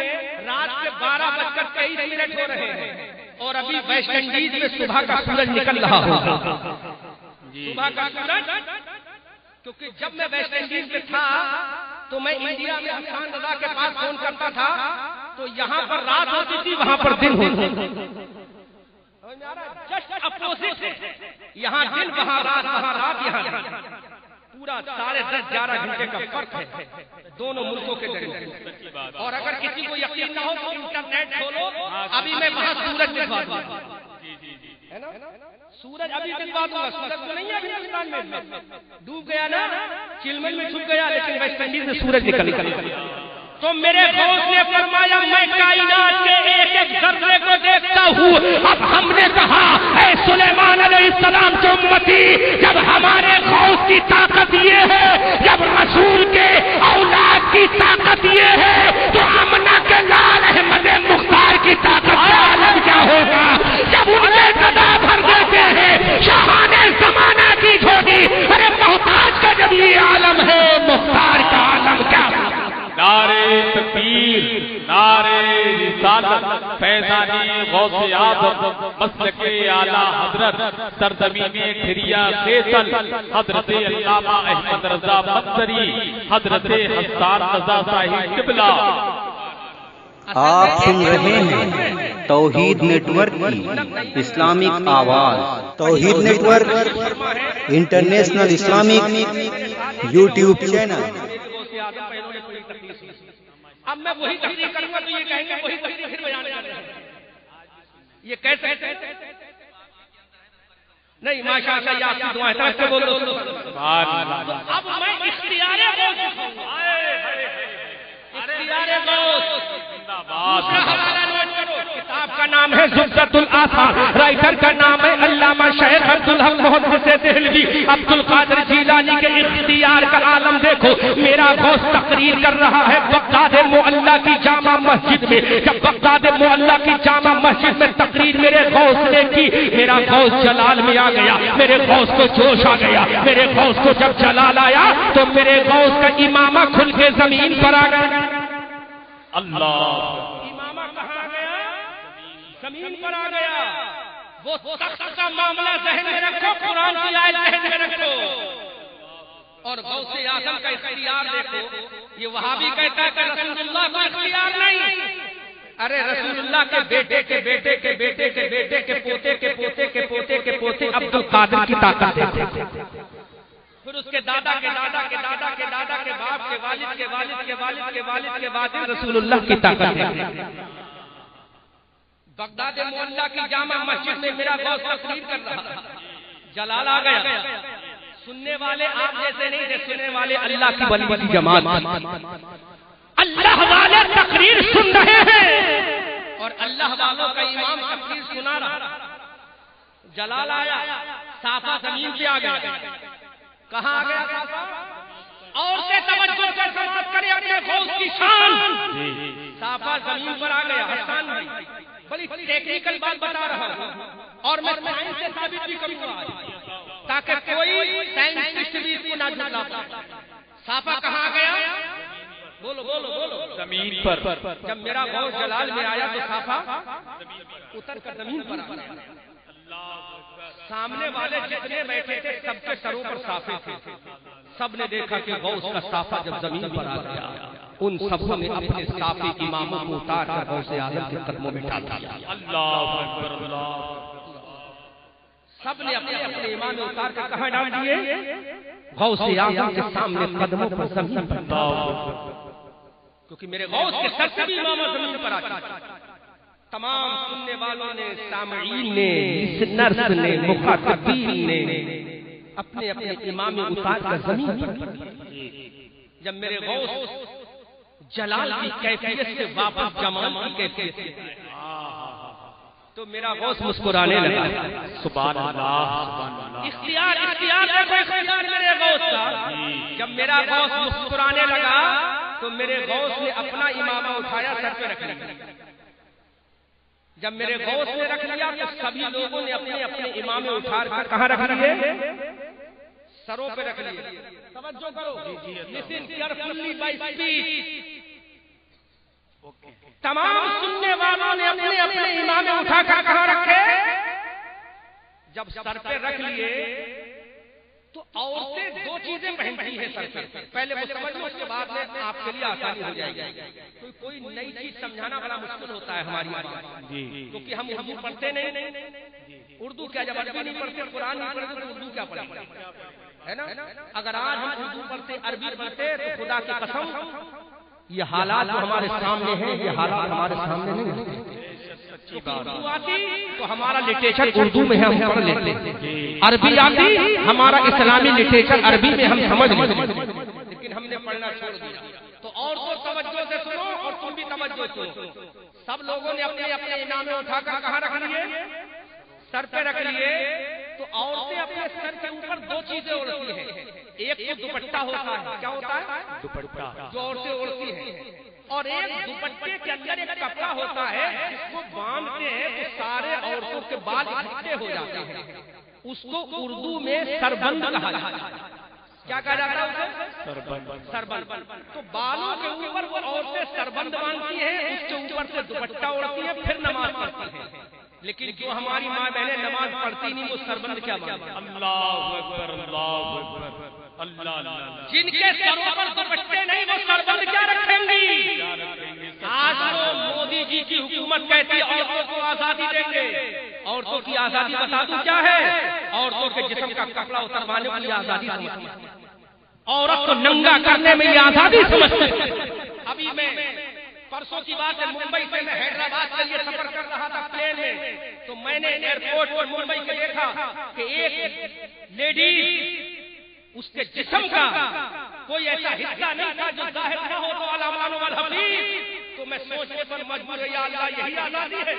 رات کے 12:23 ہو رہے ہیں، اور ابھی ویسٹ انڈیز میں صبح کا سورج نکل رہا ہوگا۔ صبح کا سورج، کیونکہ جب میں ویسٹ انڈیز میں تھا تو میں انڈیا میں حسان رضا کے پاس فون کرتا تھا تو یہاں پر رات ہوتی تھی، وہاں پر دن ہوتی تھی، جسٹ اپوزٹ ہے، یہاں دن وہاں رات، وہاں رات یہاں دن، پورا 10:30-11 گھنٹے کا فرق ہے دونوں ملکوں کے درمیان۔ اور اگر کسی کو یقین نہ ہو تو انٹرنیٹ کھولو، ابھی میں وہاں سورج دکھا دوں گا، ہے نا؟ سورج ابھی دکھا دوں گا، سورج تو نہیں ہے ہندوستان میں، ڈوب گیا نا، چلمن میں چھپ گیا، لیکن ویسٹ انڈیز میں سورج نکل گیا۔ تو میرے غوث نے فرمایا میں کائنات کے ایک ایک ذرے کو دیکھتا ہوں۔ اب ہم نے کہا اے سلیمان علیہ السلام کے امتی، جب ہمارے غوث کی طاقت یہ ہے، جب رسول کے اولاد کی طاقت یہ ہے، تو امنا کے لال احمد مختار کی طاقت کا عالم کیا ہوگا؟ جب ان کے گدا بھر دیتے ہیں شاہان زمانہ کی جھوٹی، ارے محتاج کا جب یہ عالم ہے، مختار کا عالم کیا ہوگا؟ نعرے تکبیر، نعرے رسالت، فیضانی غوث اعظم، مسلک اعلی حضرت سرزمین کھریا کھیتن، حضرت علامہ احمد رضا مدری، حضرت حسان رضا صاحب قبلہ۔ آپ سن رہے ہیں توحید نیٹ ورک کی اسلامک آواز۔ Tawheed network international Islamic YouTube channel. اب میں وہی تقریر کروں گا تو یہ کہیں گے وہی تقریر پھر بیان کر رہے ہیں، یہ کیسے؟ نہیں ماشاء اللہ، یہ آپ کی دعائیں، طرف سے بولو سبحان اللہ۔ اب میں اختیار غوث، اختیار غوث، دوسرا حوالہ نوٹ کرو، کتاب کا نام ہے زبدۃ الآثار، رائٹر کا نام ہے علامہ شیخ عبدالحق محدث دہلوی۔ عبد القادر جیلانی کے اختیار کا عالم دیکھو۔ میرا غوث تقریر کر رہا ہے بغداد معلیٰ کی جامع مسجد میں۔ جب بغداد معلیٰ کی جامع مسجد میں تقریر میرے غوث نے کی، میرا غوث جلال میں آ گیا، میرے غوث کو جوش آ گیا۔ میرے غوث کو جب جلال آیا تو میرے غوث کا امامہ کھل کے زمین پر آ گیا۔ اللہ، امامہ کہاں گیا؟ زمین پر آ گیا. وہ تخت کا معاملہ ذہن میں رکھو, قرآن کی آیت ذہن میں رکھو, اور غوث اعظم کا اختیار دیکھو. یہ وہابی کہتا ہے کہ رسول اللہ کو اختیار نہیں. ارے رسول اللہ کے بیٹے کے بیٹے کے بیٹے کے بیٹے کے پوتے کے پوتے کے پوتے کے پوتے عبد القادر کی طاقت دیتے, پھر اس کے دادا کے دادا کے دادا کے دادا کے باپ کے والد کے والد کے والد کے والد کے والد رسول اللہ کی طاقت دیتے. بغداد معلیٰ کی جامع مسجد میں میرا غوث تقریر کر رہا, جلال آ گیا. سننے والے آپ جیسے نہیں تھے, سننے والے اللہ کی ولی ولی جماعت, اللہ والے تقریر سن رہے ہیں اور اللہ والوں کا امام تقریر سنا رہا. جلال آیا, صافہ زمین پہ آ گیا. کہاں آ گیا صافہ؟ اور سے توجہ کر سماعت کرے اپنے غوث کی شان. صافہ زمین پر آ گیا. حسان بھائی بڑی ٹیکنیکل بات بتا رہا ہوں, اور میں سائنس سے ثابت بھی کروں گا تاکہ کوئی سائنٹسٹ بھی اس کو نہ جھٹلا پائے. صافہ کہاں آ گیا؟ بولو بولو بولو. زمین پر. جب میرا غوث جلال میں آیا تو صافہ اتر کر زمین پر آ گیا. سامنے والے جتنے بیٹھے تھے سب کے سروں پر صافے تھے. سب نے دیکھا کہ غوث کا صافہ جب زمین پر آ گیا, ان سبوں نے اپنے صافے اماموں کو اتار کر غوث اعظم کے قدموں میں ڈال دیا. اللہ اکبر اللہ. سب نے اپنے اپنے امام اتار کر کہاں ڈال دیے؟ غوث اعظم کے سامنے قدموں پر زمین پر. کیونکہ میرے غوث کے سر سے بھی امام زمین پر آ گیا. تمام سننے والوں نے, سامعین نے, لسنرز نے, مخاطبین نے اپنے اپنے امام اتار کر زمین پر. جب میرے غوث جلال کی کیفیت سے واپس جمال کی کیفیت سے, تو میرا غوث مسکرانے لگا. سبحان اللہ. اختیار اختیار دیکھو, اختیار میرے غوث کا. جب میرا غوث مسکرانے لگا تو میرے غوث نے اپنا امامہ اٹھایا, سر پہ رکھ لیا. جب میرے غوث نے رکھ لیا تو سبھی لوگوں نے اپنے اپنے امامے اٹھا کر کہاں رکھ لیے؟ سروں پہ رکھ لیے. توجہ کرو, listen carefully by speech. تمام سننے والوں نے اپنے اپنے امامے اٹھا کر کہاں رکھے؟ جب سر پہ رکھ لیے تو عورتیں دو چیزیں پہنتی ہیں سر پہ. پہلے وہ سمجھ لو, اس کے بعد میں آپ کے لیے آسانی ہو جائے گی. کوئی نئی چیز سمجھانا بڑا مشکل ہوتا ہے ہماری بات, کیونکہ ہم اردو پڑھتے نہیں. اردو کیا, جب عربی نہیں پڑھتے, قرآن نہیں پڑھتے تو اردو کیا پڑھتے, ہے نا؟ اگر آج ہم اردو پڑھتے, عربی پڑھتے, تو خدا کی قسم یہ حالات جو ہمارے سامنے ہیں, یہ حالات ہمارے سامنے نہیں ہوتے. اردو آتی تو ہمارا لٹریچر اردو میں ہم پڑھ لیتے, عربی آتی ہمارا اسلامی لٹریچر عربی میں ہم سمجھ لیتے, لیکن ہم نے پڑھنا چھوڑ دیا. تو اور تو توجہ سے سنو, اور تم بھی توجہ سنو. سب لوگوں نے اپنے اپنے امامے اٹھا کر کہاں رکھ لیے؟ سر پہ رکھ لیے. تو عورتیں اپنے سر کے اوپر دو چیزیں اوڑھتی ہیں. ایک تو دوپٹہ ہوتا ہے. کیا ہوتا ہے؟ دوپٹہ, جو عورتیں اوڑھتی ہیں. اور ایک دوپٹے کے اندر ایک کپڑا ہوتا ہے جس کو باندھتے ہیں تو سارے عورتوں کے بال اکٹھے ہو جاتے ہیں. اس کو اردو میں سربند کہا جاتا ہے. کیا کہا جاتا ہے؟ سربند. تو بالوں کے اوپر وہ عورتیں سربند باندھتی ہیں, اس کے اوپر سے دوپٹہ اوڑھتی ہیں, پھر نماز پڑھتی ہیں. لیکن جو ہماری ماں بہنیں نماز پڑھتی نہیں, وہ سربند کیا باندھتی؟ اللہ اکبر اللہ اکبر. جن کے سروں پر دوپٹے نہیں, وہ سربند کیا رکھیں گی؟ آج تو مودی جی کی حکومت کہتی ہے عورتوں کو آزادی دیں گے. عورتوں کی آزادی بتا دوں کیا ہے؟ عورتوں کے جسم کا کپڑا اتروانے والی آزادی سمجھتی ہے, عورت کو ننگا کرنے میں یہ آزادی سمجھتی ہے. ابھی میں پرسوں کی بات ہے, ممبئی سے میں حیدرآباد کے لیے سفر کر رہا تھا پلین میں, تو میں نے ایئرپورٹ پر ممبئی کے دیکھا کہ ایک لیڈی, اس کے جسم کا کوئی ایسا حصہ نہیں تھا جو ظاہر نہ ہو تو علمان والحفیظ. تو میں سوچنے پر مجبور ہے, یا اللہ یہی آزادی ہے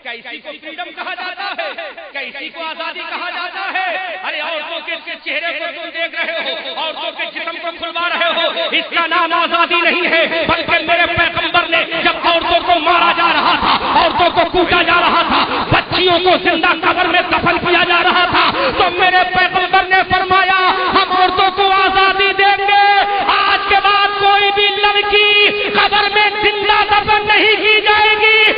کیا؟ اسی کو فریڈم کہا جاتا ہے کیا؟ اسی کو آزادی کہا جاتا ہے؟ ارے عورتوں کے چہرے کو تم دیکھ رہے ہو, عورتوں کے جسم کو کھلوا رہے ہو, اس کا نام آزادی نہیں ہے. بلکہ میرے پیغمبر نے جب عورتوں کو مارا جا رہا تھا, عورتوں کو کوٹا جا رہا تھا, بچیوں کو زندہ قبر میں دفن کیا جا رہا تھا, تو میرے پیغمبر نے فرمایا ہم عورتوں کو آزادی دیں گے. آج کے بعد کوئی بھی لڑکی قبر میں زندہ دفن نہیں کی جائے گی.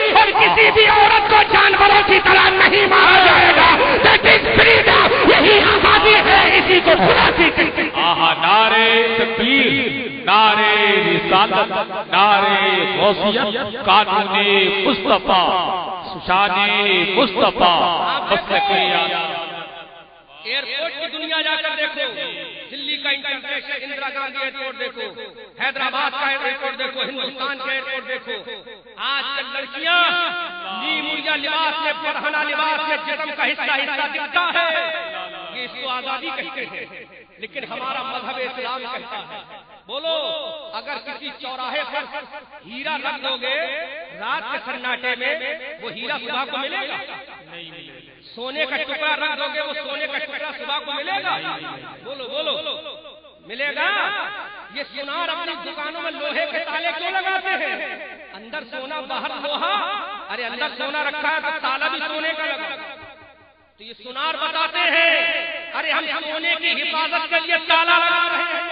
کسی بھی عورت کو جانوروں کی طرح نہیں مارا جائے گا، لیکن فریڈم یہی آزادی ہے، اسی کو خلاصی کہتے ہیں۔ نعرے تکبیر، نعرے رسالت، نعرے غوثیت، قانون مصطفیٰ، شان مصطفیٰ، ایئرپورٹ کی دنیا جا کر دیکھو، دلی کا انٹرنیشنل اندرا گاندھی ایئرپورٹ دیکھو، حیدرآباد کا ایئرپورٹ دیکھو، ہندوستان کا ایئرپورٹ دیکھو، آج کل لڑکیاں نیموریا لباس میں، پرہنا لباس میں جسم کا حصہ دکھتا ہے، یہ اس کو آزادی کہتے ہیں، لیکن ہمارا مذہب اسلام کہتا ہے بولو اگر کسی چوراہے پر ہیرا رکھ دو گے رات کے سناٹے میں، وہ ہیرا صبح کو ملے گا؟ نہیں ملے گا۔ سونے کا ٹکڑا رکھ دو گے، وہ سونے کا ٹکڑا صبح کو ملے گا؟ بولو بولو ملے گا؟ یہ سونار اپنی دکانوں میں لوہے کے تالے کیوں لگاتے ہیں؟ اندر سونا باہر لوہا، ارے اندر سونا رکھا ہے تو تالا بھی سونے کا لگا، تو یہ سونار بتاتے ہیں ارے ہم سونے کی حفاظت کے لیے تالا لگا رہے ہیں،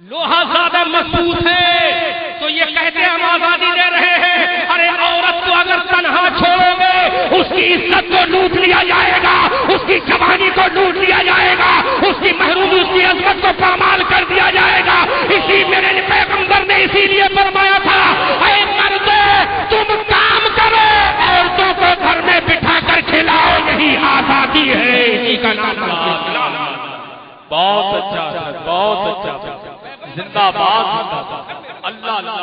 لوہا زیادہ مضبوط ہے تو یہ کہتے ہیں ہم آزادی دے رہے ہیں۔ ارے عورت کو اگر تنہا چھوڑو گے اس کی عزت کو لوٹ لیا جائے گا، اس کی جوانی کو لوٹ لیا جائے گا، اس کی محرومی، اس کی عظمت کو پامال کر دیا جائے گا۔ اسی میرے پیغمبر نے اسی لیے فرمایا تھا اے مردو تم کام کرو، عورتوں کو گھر میں بٹھا کر کھلاؤ، یہی آزادی ہے، اسی کا نام ہے۔ بہت اچھا، بہت اچھا، زندہ باد، اللہ اللہ،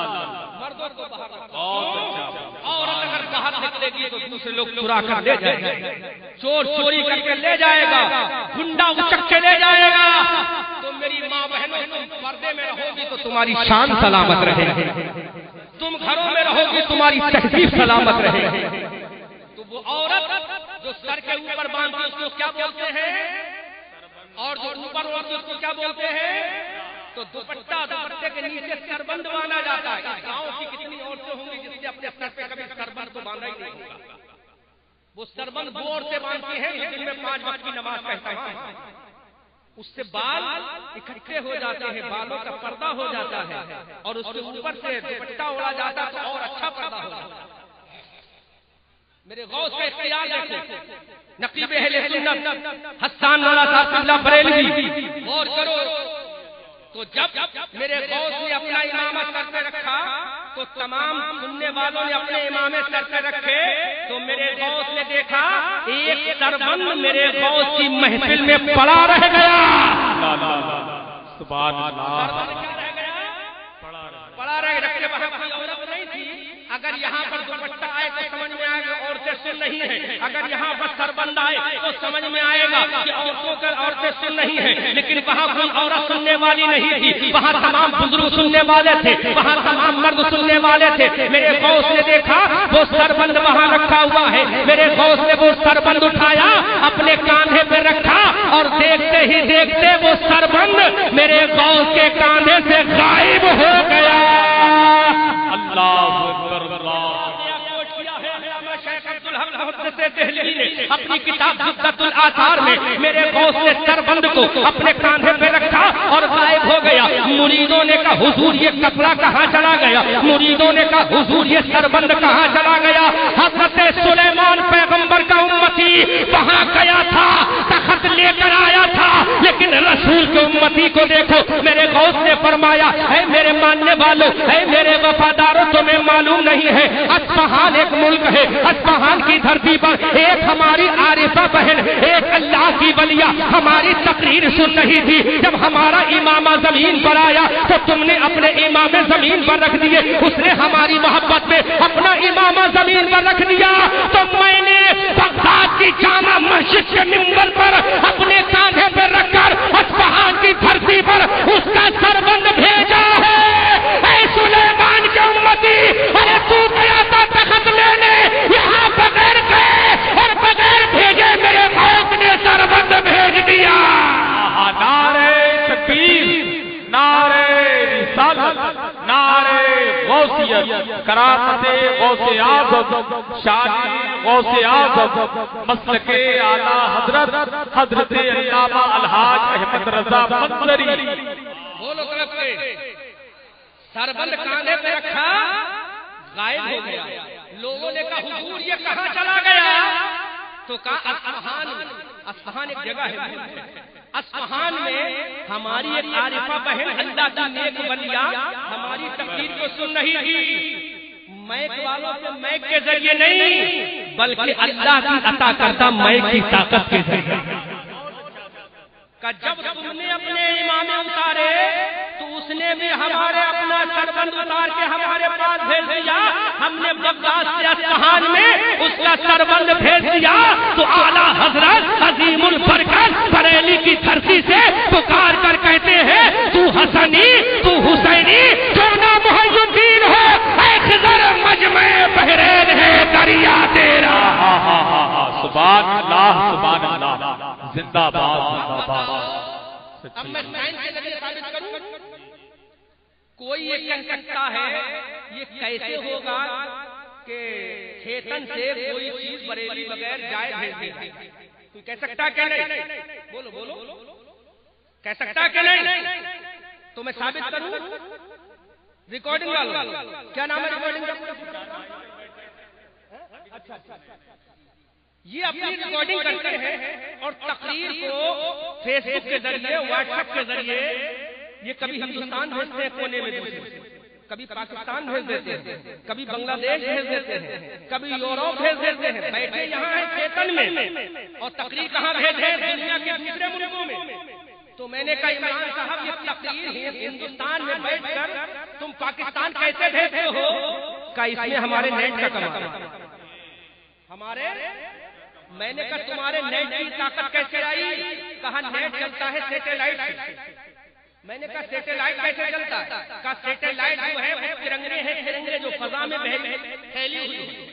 بہت اچھا۔ عورت اگر باہر نکلے گی تو دوسرے لوگ چرا کر لے جائیں گے، چور چوری کر کے لے جائے گا، گنڈا اچک کے لے جائے گا، تو میری ماں بہنوں تم پردے میں رہو گی تو تمہاری شان سلامت رہے گی، تم گھروں میں رہو گی تمہاری تہذیب سلامت رہے گی۔ تو وہ عورت جو سر کے اوپر باندھتی اس کو کیا بولتے ہیں؟ اور جو اوپر ہوتی اس کو کیا بولتے ہیں؟ تو دوپٹہ، دوپٹے کے نیچے سربند باندھا جاتا ہے۔ گاؤں کی کتنی عورتیں ہوں گی جس نے اپنے سر پہ کبھی سربند تو باندھا ہی نہیں ہوگا، وہ سربند وہ عورتیں باندھتی ہیں جو دن میں 5 وقت کی نماز پڑھتا ہے، اس سے بال اکٹھے ہو جاتے ہیں، بالوں کا پردہ ہو جاتا ہے، اور اس کے اوپر سے دوپٹہ اڑا جاتا ہے تو اور اچھا پردہ ہو جاتا ہے۔ میرے غوث کا اختیار دیکھو، نقیب اہل سنت حسان مولا صاحب قبلہ بریلوی، غور کرو، تو جب میرے غوث نے اپنا امامہ سر پہ رکھا تو تمام سننے والوں نے اپنے امامے سر پہ رکھے، تو میرے غوث نے دیکھا ایک سربند میرے غوث کی محفل میں پڑا رہ گیا۔ سبحان اللہ، پڑا رہ رکھے، وہاں کوئی عورت نہیں تھی۔ اگر یہاں پر دوپٹہ آئے تو سمجھ میں آئے گا عورتیں سن نہیں ہیں، اگر یہاں پر سربند آئے تو سمجھ میں آئے گا کہ عورتیں سن نہیں ہیں، لیکن وہاں کوئی عورت سننے والی نہیں تھی، وہاں تمام بزرگ سننے والے تھے، وہاں تمام مرد سننے والے تھے۔ میرے غوث نے دیکھا وہ سربند وہاں رکھا ہوا ہے، میرے غوث نے وہ سربند اٹھایا، اپنے کاندھے پہ رکھا، اور دیکھتے ہی دیکھتے وہ سربند میرے غوث کے کاندھے سے غائب ہو گیا۔ اللہ اکبر، اللہ۔ اپنی کتاب زبدۃ الآثار میں میرے غوث نے سربند کو اپنے کاندھے پہ رکھا اور غائب ہو گیا۔ مریدوں نے کہا حضور یہ کپڑا کہاں چلا گیا؟ مریدوں نے کہا حضور یہ سربند کہاں چلا گیا؟ حضرت سلیمان پیغمبر کا امتی وہاں گیا تھا، تخت لے کر آیا تھا، لیکن رسول کے امتی کو دیکھو، میرے غوث نے فرمایا اے میرے ماننے والوں، اے میرے وفاداروں، تمہیں معلوم نہیں ہے اصفہان ایک ملک ہے، اصفہان کی دھرتی پر ایک ہماری عارفہ بہن، ایک اللہ کی ولیہ ہماری تقریر سن رہی تھی، جب ہمارا امامہ زمین پر آیا تو تم نے اپنے امامے زمین پر رکھ دیے، اس نے ہماری محبت میں اپنا امامہ زمین پر رکھ دیا، تو میں نے بغداد کی جامع مسجد کے منبر پر اپنے کاندھے پر رکھ کر اصفہان کی دھرتی پر اس کا سربند بھیجا ہے۔ اے سلیمان کے امتی، ارے تو گیا تھا تخت لینے، یہاں بغیر گئے اور بغیر بھیجے میرے غوث نے سربند بھیج دیا۔ نعرے تکبیر، نعرے رسالت، نعرے غوثیت، کرامت غوث اعظم، شان غوث اعظم، مسلک اعلی حضرت علامہ الحاج احمد رضا منظری۔ بولو طرف سے سربند کاندھے پہ رکھا، غائب ہو گیا۔ لوگوں نے کہا حضور یہ کہاں چلا گیا؟ تو کہا اصفہان ایک جگہ ہے، اصفہان میں ہماری ایک عارفہ بہن اللہ کی نیک ولیہ ہماری تقریر کو سن رہی تھی، مائک والوں سے مائک کے ذریعے نہیں بلکہ اللہ کی عطا کردہ مائک کی طاقت کے ذریعے کہ جب تم نے اپنے امام اتارے تو اس نے بھی ہمارے اپنا سربند اتار کے ہمارے پاس بھیج دیا، ہم نے بغداد سے اصفہان میں اس کا سربند بھیج دیا تو اعلیٰ حضرت عظیم البرکت بریلی کی دھرتی سے پکار کر کہتے ہیں تو حسنی تو حسینی کیوں محی الدین ہو، اے خضر مجمع بحرین ہے دریا تیرا۔ سبحان اللہ سبحان اللہ، زندہ باد زندہ باد۔ اب میں سائنس کے ذریعے ثابت کروں، کوئی یہ کہہ سکتا ہے یہ کیسے ہوگا کہ کھیتن سے کوئی چیز بریلی بغیر جائے بھیج دے؟ کوئی کہہ سکتا کہ نہیں؟ بولو بولو، کہہ سکتا کہ نہیں؟ تو میں ثابت کروں، ریکارڈنگ والوں کیا نام ہے ریکارڈنگ کا؟ اچھا یہ اپنی ریکارڈنگ کرتے ہیں اور تقریر کو فیس بک کے ذریعے واٹس ایپ کے ذریعے یہ کبھی ہندوستان بھیجتے ہیں کونے میں دوسرے، کبھی پاکستان بھیج دیتے ہیں، کبھی بنگلہ دیش بھیج دیتے ہیں، کبھی یورپ بھیج دیتے ہیں، بیٹھے یہاں ہیں چیتن میں اور تقریر کہاں بھیجے؟ دنیا کے دوسرے ملکوں میں۔ تو میں نے کہا عمران صاحب یہ تقریر ہندوستان میں بیٹھ کر تم پاکستان کیسے بھیجتے ہو؟ کہ اس میں ہمارے نیٹ کا کمال ہے، ہمارے، میں نے کہا تمہارے نیٹ کی طاقت کیسے آئی؟ کہا نیٹ چلتا ہے سیٹلائٹ سے۔ میں نے کہا سیٹلائٹ کیسے چلتا ہے؟ کہا سیٹلائٹ جو ہے وہ ترنگے ہیں، ترنگے جو فضا میں پھیلی ہوئی ہیں،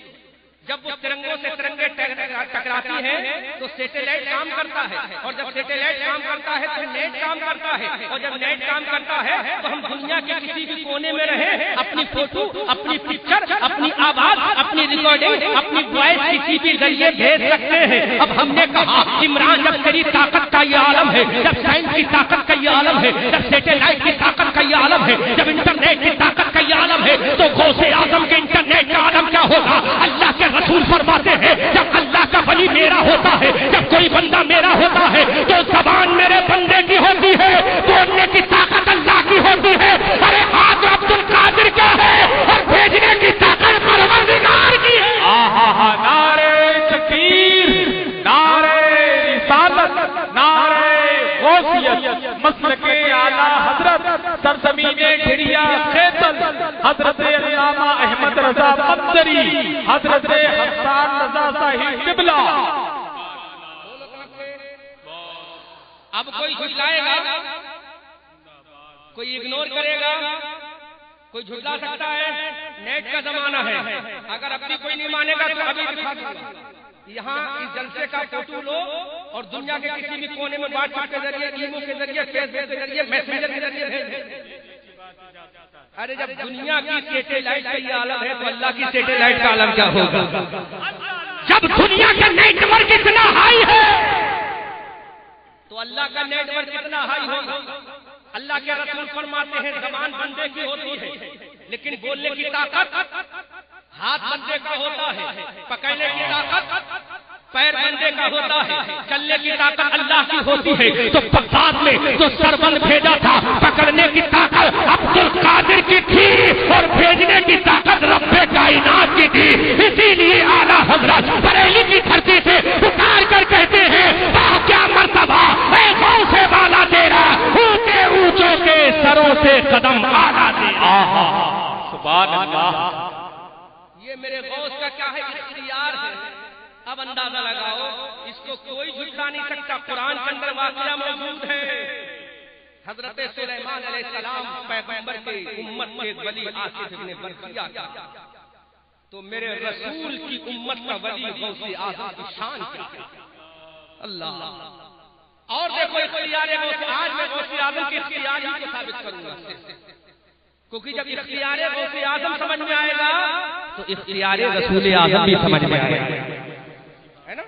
جب وہ ترنگوں سے ترنگے ٹکراتی ہیں تو سیٹلائٹ کام کرتا ہے، اور جب سیٹلائٹ کام کرتا ہے تو نیٹ کام کرتا ہے، اور جب نیٹ کام کرتا ہے تو ہم دنیا کے کسی بھی کونے میں رہیں اپنی فوٹو، اپنی پکچر، اپنی آواز، اپنی ریکارڈنگ، اپنی وائس کسی بھی ذریعے بھیج سکتے ہیں۔ اب ہم نے کہا عمران جب تیری طاقت کا یہ عالم ہے، جب سائنس کی طاقت کا یہ عالم ہے، جب سیٹلائٹ کی طاقت کا یہ عالم ہے، جب انٹرنیٹ کی طاقت کا یہ عالم ہے، تو غوث اعظم کے انٹرنیٹ کا عالم کیا ہوگا؟ اللہ کے رسول فرماتے ہیں جب اللہ کا ولی میرا ہوتا ہے، جب کوئی بندہ میرا ہوتا ہے تو زبان میرے بندے کی ہوتی ہے، بولنے کی طاقت اللہ کی ہوتی ہے۔ ارے ہاتھ عبد القادر کیا ہے اور بھیجنے کی طاقت پروردگار کی ہے۔ نعرے تکبیر، نعرے رسالت، نعرے غوثیت، مسلک اعلیٰ حضرت سرزمین گھڑیا خیتل حضرت علامہ احمد رضا قدری، حضرت حسان رضا صاحب قبلہ۔ اب کوئی جھٹلائے گا، کوئی اگنور کرے گا، کوئی جھٹلا سکتا ہے، نیٹ کا زمانہ ہے، اگر ابھی کوئی نہیں مانے گا تو ابھی دکھا دوں گا۔ یہاں اس جلسے کا فوٹو لو اور دنیا کے کسی بھی کونے میں واٹس ایپ کے ذریعے، ایمو کے ذریعے، فیس بک کے ذریعے، میسنجر کے ذریعے بھیج۔ ارے جب دنیا کی سیٹلائٹ کا یہ عالم ہے تو اللہ کی سیٹلائٹ کا عالم کیا ہوگا؟ جب دنیا کا نیٹ ورک اتنا ہائی ہے تو اللہ کا نیٹ ورک کتنا ہائی ہوگا؟ اللہ کے رسول فرماتے ہیں زبان بندے کی ہوتی ہے لیکن بولنے کی طاقت ہاتھ بندے کا ہوتا ہے، پکڑنے کی طاقت پیر بندے کا ہوتا ہے، چلنے کی طاقت اللہ کی ہوتی ہے۔ تو بغداد میں جو سربند بھیجا تھا پکڑنے کی طاقت عبد القادر کی تھی اور بھیجنے کی طاقت رب کائنات کی تھی۔ اسی لیے اعلیٰ حضرت بریلی کی دھرتی سے پکار کر کہتے ہیں کیا مرتبہ اے غوث والا تیرا، اونچے اونچوں کے سروں سے قدم اعلیٰ تیرا۔ سبحان اللہ۔ یہ میرے غوث کا کیا ہے؟ اختیار ہے۔ اب اندازہ لگاؤ، اس کو کوئی جھٹلا نہیں سکتا۔ قرآن کے اندر واقعہ موجود ہے، حضرت سلیمان علیہ السلام پیغمبر کے امت کے ولی آصف ابن برقیہ کا، تو میرے رسول کی امت کا ولی غوث اعظم کی شان کیا ہے؟ اللہ۔ اور دیکھو اختیار غوث، آج میں غوث اعظم کی اختیار ہی کو ثابت کروں گا، کیونکہ جب اختیار غوث اعظم سمجھ میں آئے گا تو اختیار رسول اعظم بھی سمجھ میں آئے گا، ہے نا؟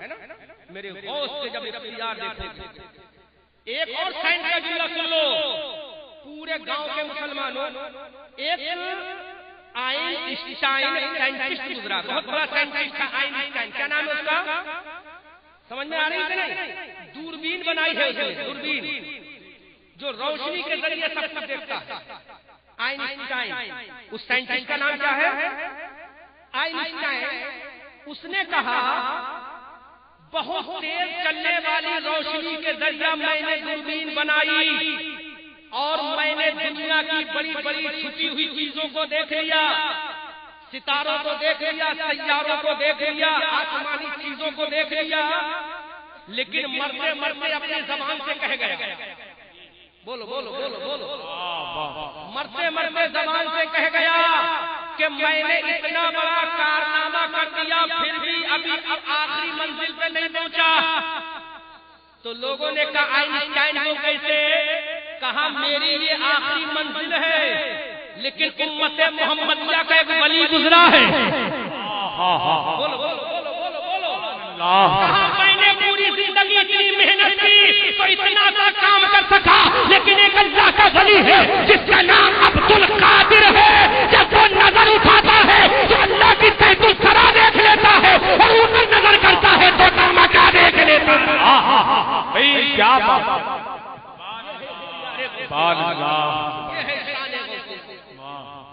میرے غوث سے جب اختیار دیکھو گے۔ ایک اور سائنس کا جملہ سن لو پورے گاؤں کے مسلمانوں، ایک آئنسٹائن سائنٹسٹ گزرا، بہت بڑا سائنٹسٹ تھا آئنسٹائن، کیا نام ہے اس کا؟ سمجھ میں آ رہی ہے نہیں؟ دوربین بنائی ہے اس نے، دوربین جو روشنی کے ذریعے سب کچھ دیکھتا ہے۔ آئنسٹائن، اس سائنٹسٹ کا نام کیا ہے؟ آئنسٹائن۔ اس نے کہا بہت تیز چلنے والی روشنی کے ذریعے میں نے دوربین بنائی اور میں نے دنیا کی بڑی بڑی چھپی ہوئی چیزوں کو دیکھ لیا، ستاروں کو دیکھ لیا، سیاروں کو دیکھ لیا، آسمانی چیزوں کو دیکھ لیا، لیکن مرتے مرتے اپنی زبان سے کہہ گیا، بولو بولو بولو بولو، مرتے مرتے زبان سے کہہ گیا کہ میں نے اتنا بڑا کارنامہ کر دیا پھر بھی ابھی آخری منزل پہ نہیں پہنچا۔ تو لوگوں نے کہا آئنسٹائن کو کیسے؟ کہا میری یہ آخری منزل ہے لیکن امت محمدیہ کا ایک ولی گزرا ہے۔ بولو بولو بولو بولو بولو، کہا میں نے پوری زندگی اتنی محنت کی تو اتنا سا کام کر سکا، لیکن ایک اللہ کا ولی ہے جس کا نام عبد القادر ہے، جب وہ نظر اٹھاتا ہے تو اللہ کی تحت الثری دیکھ لیتا ہے اور اوپر نظر کرتا ہے تو تمکا دیکھ لیتا ہے۔ بھائی کیا بات،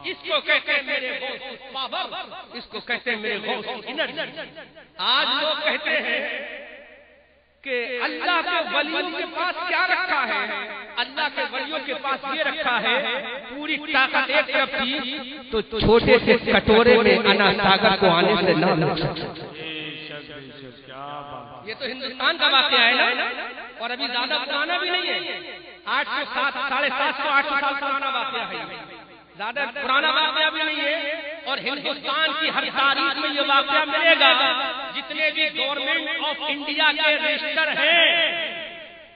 اس کو کہتے ہیں میرے غوث پاور، اس کو کہتے ہیں میرے غوث انرجی۔ آج لوگ کہتے ہیں کہ اللہ کے ولیوں کے پاس کیا رکھا ہے؟ اللہ کے ولیوں کے پاس یہ رکھا ہے پوری طاقت ایک طرف تھی تو چھوٹے سے کٹورے میں انا ساگر کو آنے سے نہ روک سکے۔ یہ تو ہندوستان کا واقعہ ہے نا، اور ابھی زیادہ پرانا بھی نہیں ہے، 750 800 سال پرانا واقعہ ہے، زیادہ پرانا واقعہ بھی نہیں ہے۔ اور ہندوستان کی ہر تاریخ میں یہ واقعہ ملے گا، جتنے بھی گورنمنٹ آف انڈیا کے رجسٹر ہیں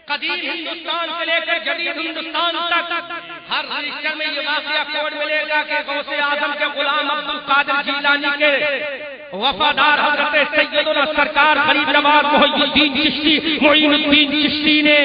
قدیم ہندوستان سے لے کر جدید ہندوستان تک، ہر رجسٹر میں یہ واقعہ کوڈ ملے گا کہ غوث اعظم کے غلام عبد القادر جیلانی کے وفادار حضرت سیدنا سرکار غریب نواز محی الدین چشتی معین الدین چشتی نے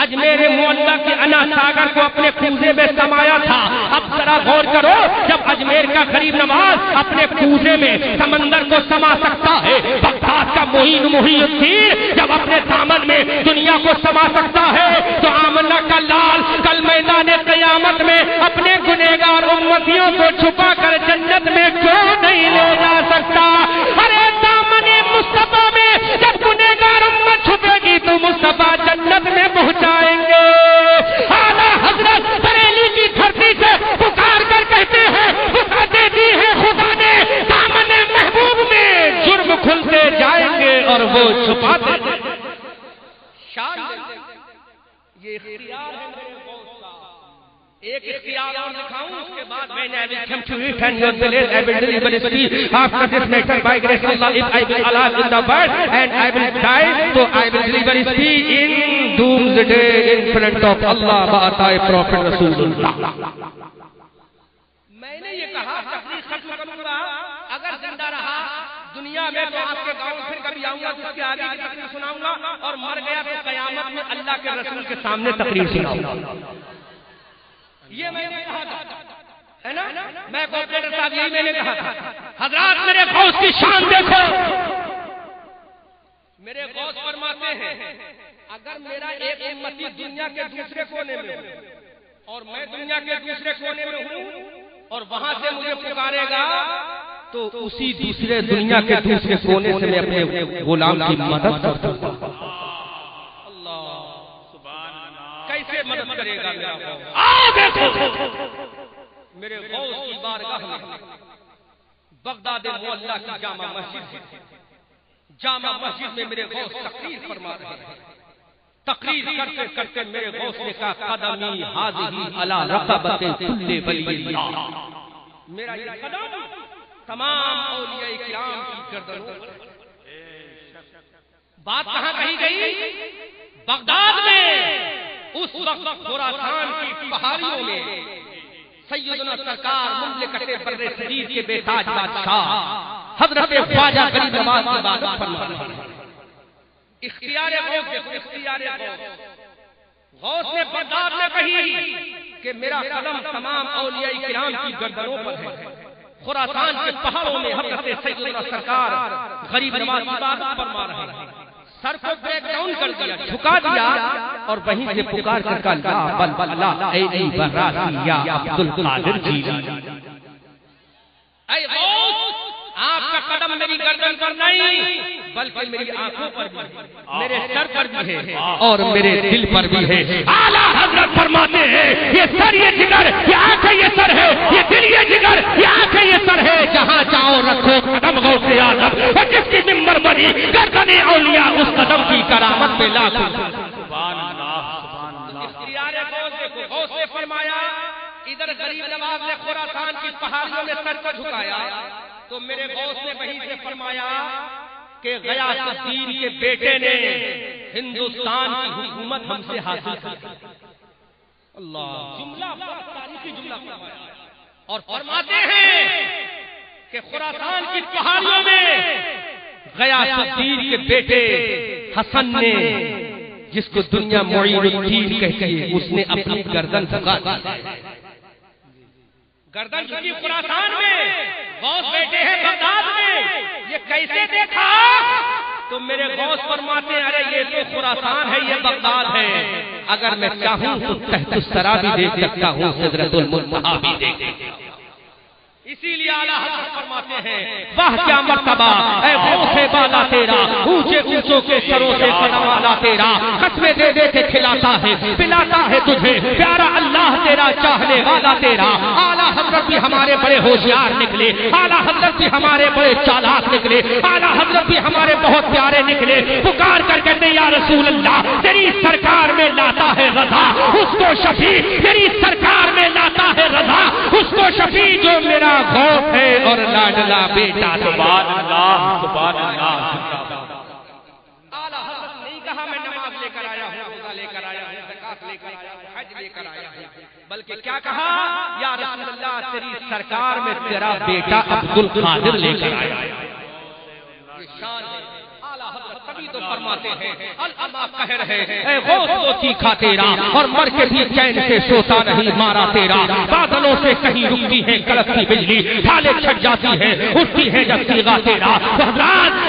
اجمیر معلیٰ کے انا ساگر کو اپنے کوزے میں سمایا تھا۔ اب ذرا غور کرو، جب اجمیر کا غریب نواز اپنے کوزے میں سمندر کو سما سکتا ہے، بغداد کا معین محی الدین جب اپنے دامن میں دنیا کو سما سکتا ہے، تو آمنہ کا لال کل میدان قیامت میں اپنے گنہگار امتیوں کو چھپا کر جنت میں کیوں نہیں لے جا سکتا؟ ارے دامن مصطفیٰ میں جب گنہگار امت چھپے گی تو مصطفیٰ جنت میں پہنچائیں گے۔ اعلیٰ حضرت بریلی کی دھرتی سے پکار کر کہتے ہیں، وسعت دی ہے خدا نے دامن محبوب میں، جرم کھلتے جائیں گے اور وہ چھپاتے جائیں گے۔ شان یہ اختیار ہے میرے غوث کا۔ ایک اختیار اور دکھاؤں، اس کے بعد میں نے come to it and your village I will deliver speed after this matter by grace of Allah if I will alive in the world and I will die so I will deliver speed in doomsday in front of Allah ba'atai prophet Rasulullah۔ میں نے یہ کہا تقریر ختم کروں گا، اگر زندہ رہا دنیا میں تو آپ کے گاؤں پھر کبھی آؤں گا تو اس کے آگے کی تقریر سناؤں گا، اور مر گیا تو قیامت میں اللہ کے رسول کے سامنے تقریر سناؤں گا۔ یہ میں نے کہا تھا، ہے نا، میں کوپریٹر صاحب یہی میں نے کہا تھا۔ حضرات میرے غوث کی شان دیکھو، میرے غوث فرماتے ہیں اگر میرا ایک امتی دنیا کے دوسرے کونے میں ہو اور میں دنیا کے دوسرے کونے میں ہوں اور وہاں سے مجھے پکارے گا تو اسی دوسرے دنیا کے دوسرے کونے سے میں اپنے غلام کی مدد کرتا ہوں۔ کیسے مدد کرے گا میرا غوث؟ دیکھو میرے غوث کی بارگاہ میں بغداد معلیٰ کی جامع مسجد، جامع مسجد میں میرے غوث تقریر فرما رہے ہیں۔ تقریر کرتے کرتے میرے غوث نے کہا قدمی حاضی علی رقبت کل ولی اللہ، میرا یہ قدم تمام اولیاء کرام کی گردنوں پر۔ بات کہاں کہی گئی؟ بغداد میں، اس وقت خراسان کی پہاڑیوں میں سیدنا سرکار مملکت بر صغیر کے بے تاج بادشاہ حضرت خواجہ غریب نواز کی بات فرما رہے ہیں۔ اختیار غوث دیکھو، اختیار غوث، غوث نے بغداد میں کہی کہ میرا قدم تمام اولیاء کرام کی گردنوں پر ہے۔ خراسان کے پہاڑوں میں حضرت سیدنا سرکار غریب نواز عبادت فرما رہے ہیں، سر کو بریک ڈاؤن کر دیا، جھکا دیا، اور وہیں سے پکار کر کہا بل بلا اے براسی یا عبد القادر جیلانی، اے غوث آپ کا قدم میری گردن پر نہیں بلکہ میری آنکھوں پر بھی، میرے سر پر بھی ہے اور میرے دل پر بھی ہے۔ اعلیٰ حضرت فرماتے ہیں یہ سر یہ جگر، یہ آنکھیں یہ سر ہے، یہ دل یہ جگر، یہ آنکھیں یہ سر ہے، جہاں چاہو رکھو قدم غوث اعظم، اور جس کی منبر بنی گردن اولیاء اس قدم کی کرامت میں لاکھوں۔ سبحان اللہ سبحان اللہ۔ اختیار غوث کو غوث نے فرمایا، ادھر غریب نواز نے خراسان کی پہاڑیوں میں سر کو جھکایا تو میرے غوث نے وہیں سے فرمایا کہ غیاث الدین کے بیٹے نے ہندوستان کی حکومت ہم سے حاصل کی۔ اللہ جملہ تاریخی جملہ فرمایا اور فرماتے ہیں کہ خراسان کی پہاڑیوں میں غیاث الدین کے بیٹے حسن نے، جس کو دنیا معین الدین کہتی ہے، اس نے اپنی گردن جھکا دی، گردن جھکی خراسان میں، غوث بیٹے ہیں بغداد میں، یہ کیسے دیکھا؟ تو میرے غوث فرماتے ہیں ارے یہ تو خراسان ہے، یہ بغداد ہے، اگر میں چاہوں تو تحت الثری بھی دیکھ سکتا ہوں، سدرۃ المنتہی بھی دیکھ سکتا ہوں۔ اسی لیے اعلیٰ حضرت فرماتے ہیں واہ کیا مرتبہ اے غوث بالا تیرا، اونچے اونچوں کے سروں سے قدم والا تیرا، قسمیں دے دے کے کھلاتا ہے پلاتا ہے تجھے پیارا اللہ تیرا، چاہنے والا تیرا۔ اعلیٰ حضرت بھی ہمارے بڑے ہوشیار نکلے، اعلیٰ حضرت بھی ہمارے بڑے چالاک نکلے، اعلیٰ حضرت بھی ہمارے بہت پیارے نکلے، پکار کر کہتے یا رسول اللہ تیری سرکار میں لاتا ہے رضا اس کو شفیع، تیری سرکار میں لاتا ہے رضا اس کو شفیع جو میرا غوث ہے اور لاڈلا بیٹا۔ سبحان اللہ سبحان اللہ۔ اعلیٰ حضرت نہیں کہا میں نماز لے کر آیا ہوں، روزہ لے کر آیا ہوں، زکات لے کر آیا ہوں، حج لے کر آیا ہوں، بلکہ کیا کہا یا رسول اللہ تیری سرکار میں تیرا بیٹا عبد القادر لے کر آیا ہے۔ یہ شان ہے اعلیٰ حضرت، تبھی تو فرماتے ہیں العما قہر ہے اے غوث وہ چیخا تیرا، اور مر کے بھی چین سے سوتا نہیں مارا تیرا، بادلوں سے کہیں رکتی ہے کڑکتی بجلی، ڈھالیں چھٹ جاتی ہے اٹھتی ہے جب صیغہ تیرا۔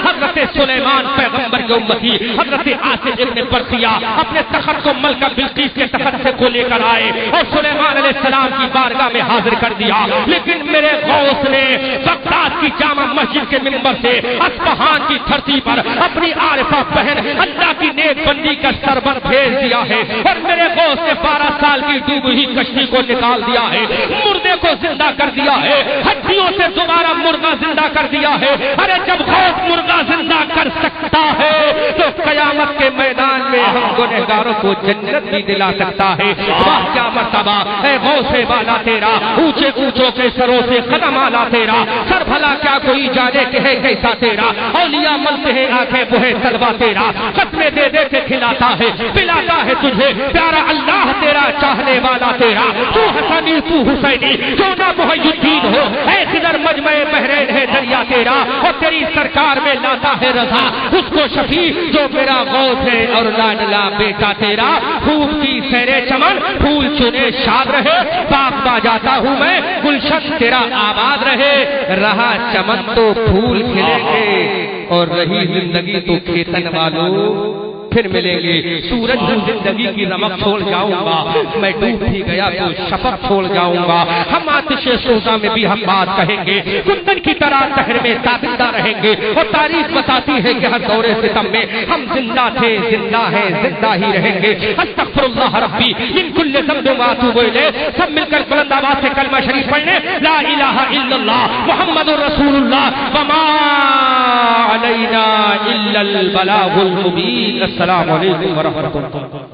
حضرت سلیمان پیغمبر کے امتی حضرت آصف ابن برقیہ اپنے تخت کو ملکہ بلقیس کے تخت سے کو لے کر آئے اور سلیمان علیہ السلام کی بارگاہ میں حاضر کر دیا، لیکن میرے غوث نے بغداد کی جامع مسجد کے منبر سے اصفہان کی دھرتی پر اپنی عارفہ بہن اللہ کی نیک بندی کا سربر بھیج دیا ہے، اور میرے غوث نے 12 سال کی ڈوبی ہوئی کشتی کو نکال دیا ہے، مردے کو زندہ کر دیا ہے، ہڈیوں سے دوبارہ مرغا زندہ کر دیا ہے۔ ارے جب غوث مرغا زندہ کر سکتا ہے تو قیامت کے میدان میں ہم گنہگاروں کو جنت بھی دلا سکتا ہے۔ واہ کیا مرتبہ اے غوث بالا تیرا، اونچے اونچوں کے سروں سے قدم آلا تیرا، سر بھلا کیا کوئی جانے کہ ہے کیسا تیرا، اولیاء ملتے ہیں آنکھیں بوہے طلبہ تیرا، قسمیں دے دے کے کھلاتا ہے پلاتا ہے تجھے پیارا اللہ تیرا، چاہنے والا تیرا، تو حسنی تو حسینی کیوں نہ محی الدین ہو، اے خضر مجمع بحرین ہے دریا تیرا، اور تیری سرکار میں لاتا ہے رضا اس کو شفیع جو میرا غوث ہے اور لاڈلا بیٹا تیرا۔ پھول کی سیرے چمن پھول چنے شاد رہے، باغ با جاتا ہوں میں گلشن تیرا آباد رہے، رہا چمن تو پھول کھلیں گے اور رہی زندگی تو کھیتن والوں پھر ملیں گے۔ سورج زندگی کی رمق چھوڑ جاؤں گا، میں ڈوب بھی گیا تو شفق چھوڑ جاؤں گا، ہم آتش سوزا میں بھی ہم بات کہیں گے، کندن کی طرح تہر میں تابندہ رہیں گے، اور تاریخ بتاتی ہے کہ ہر دور ستم میں ہم زندہ تھے، زندہ ہیں، زندہ ہی رہیں گے۔ استغفر اللہ ربی من کل ذنب واتوب الیہ، سب مل کر بلند آواز سے کلمہ شریف پڑھنے لا الہ الا اللہ محمد رسول اللہ وما علینا الا البلاغ المبین۔ السلام علیکم ورحمۃ اللہ۔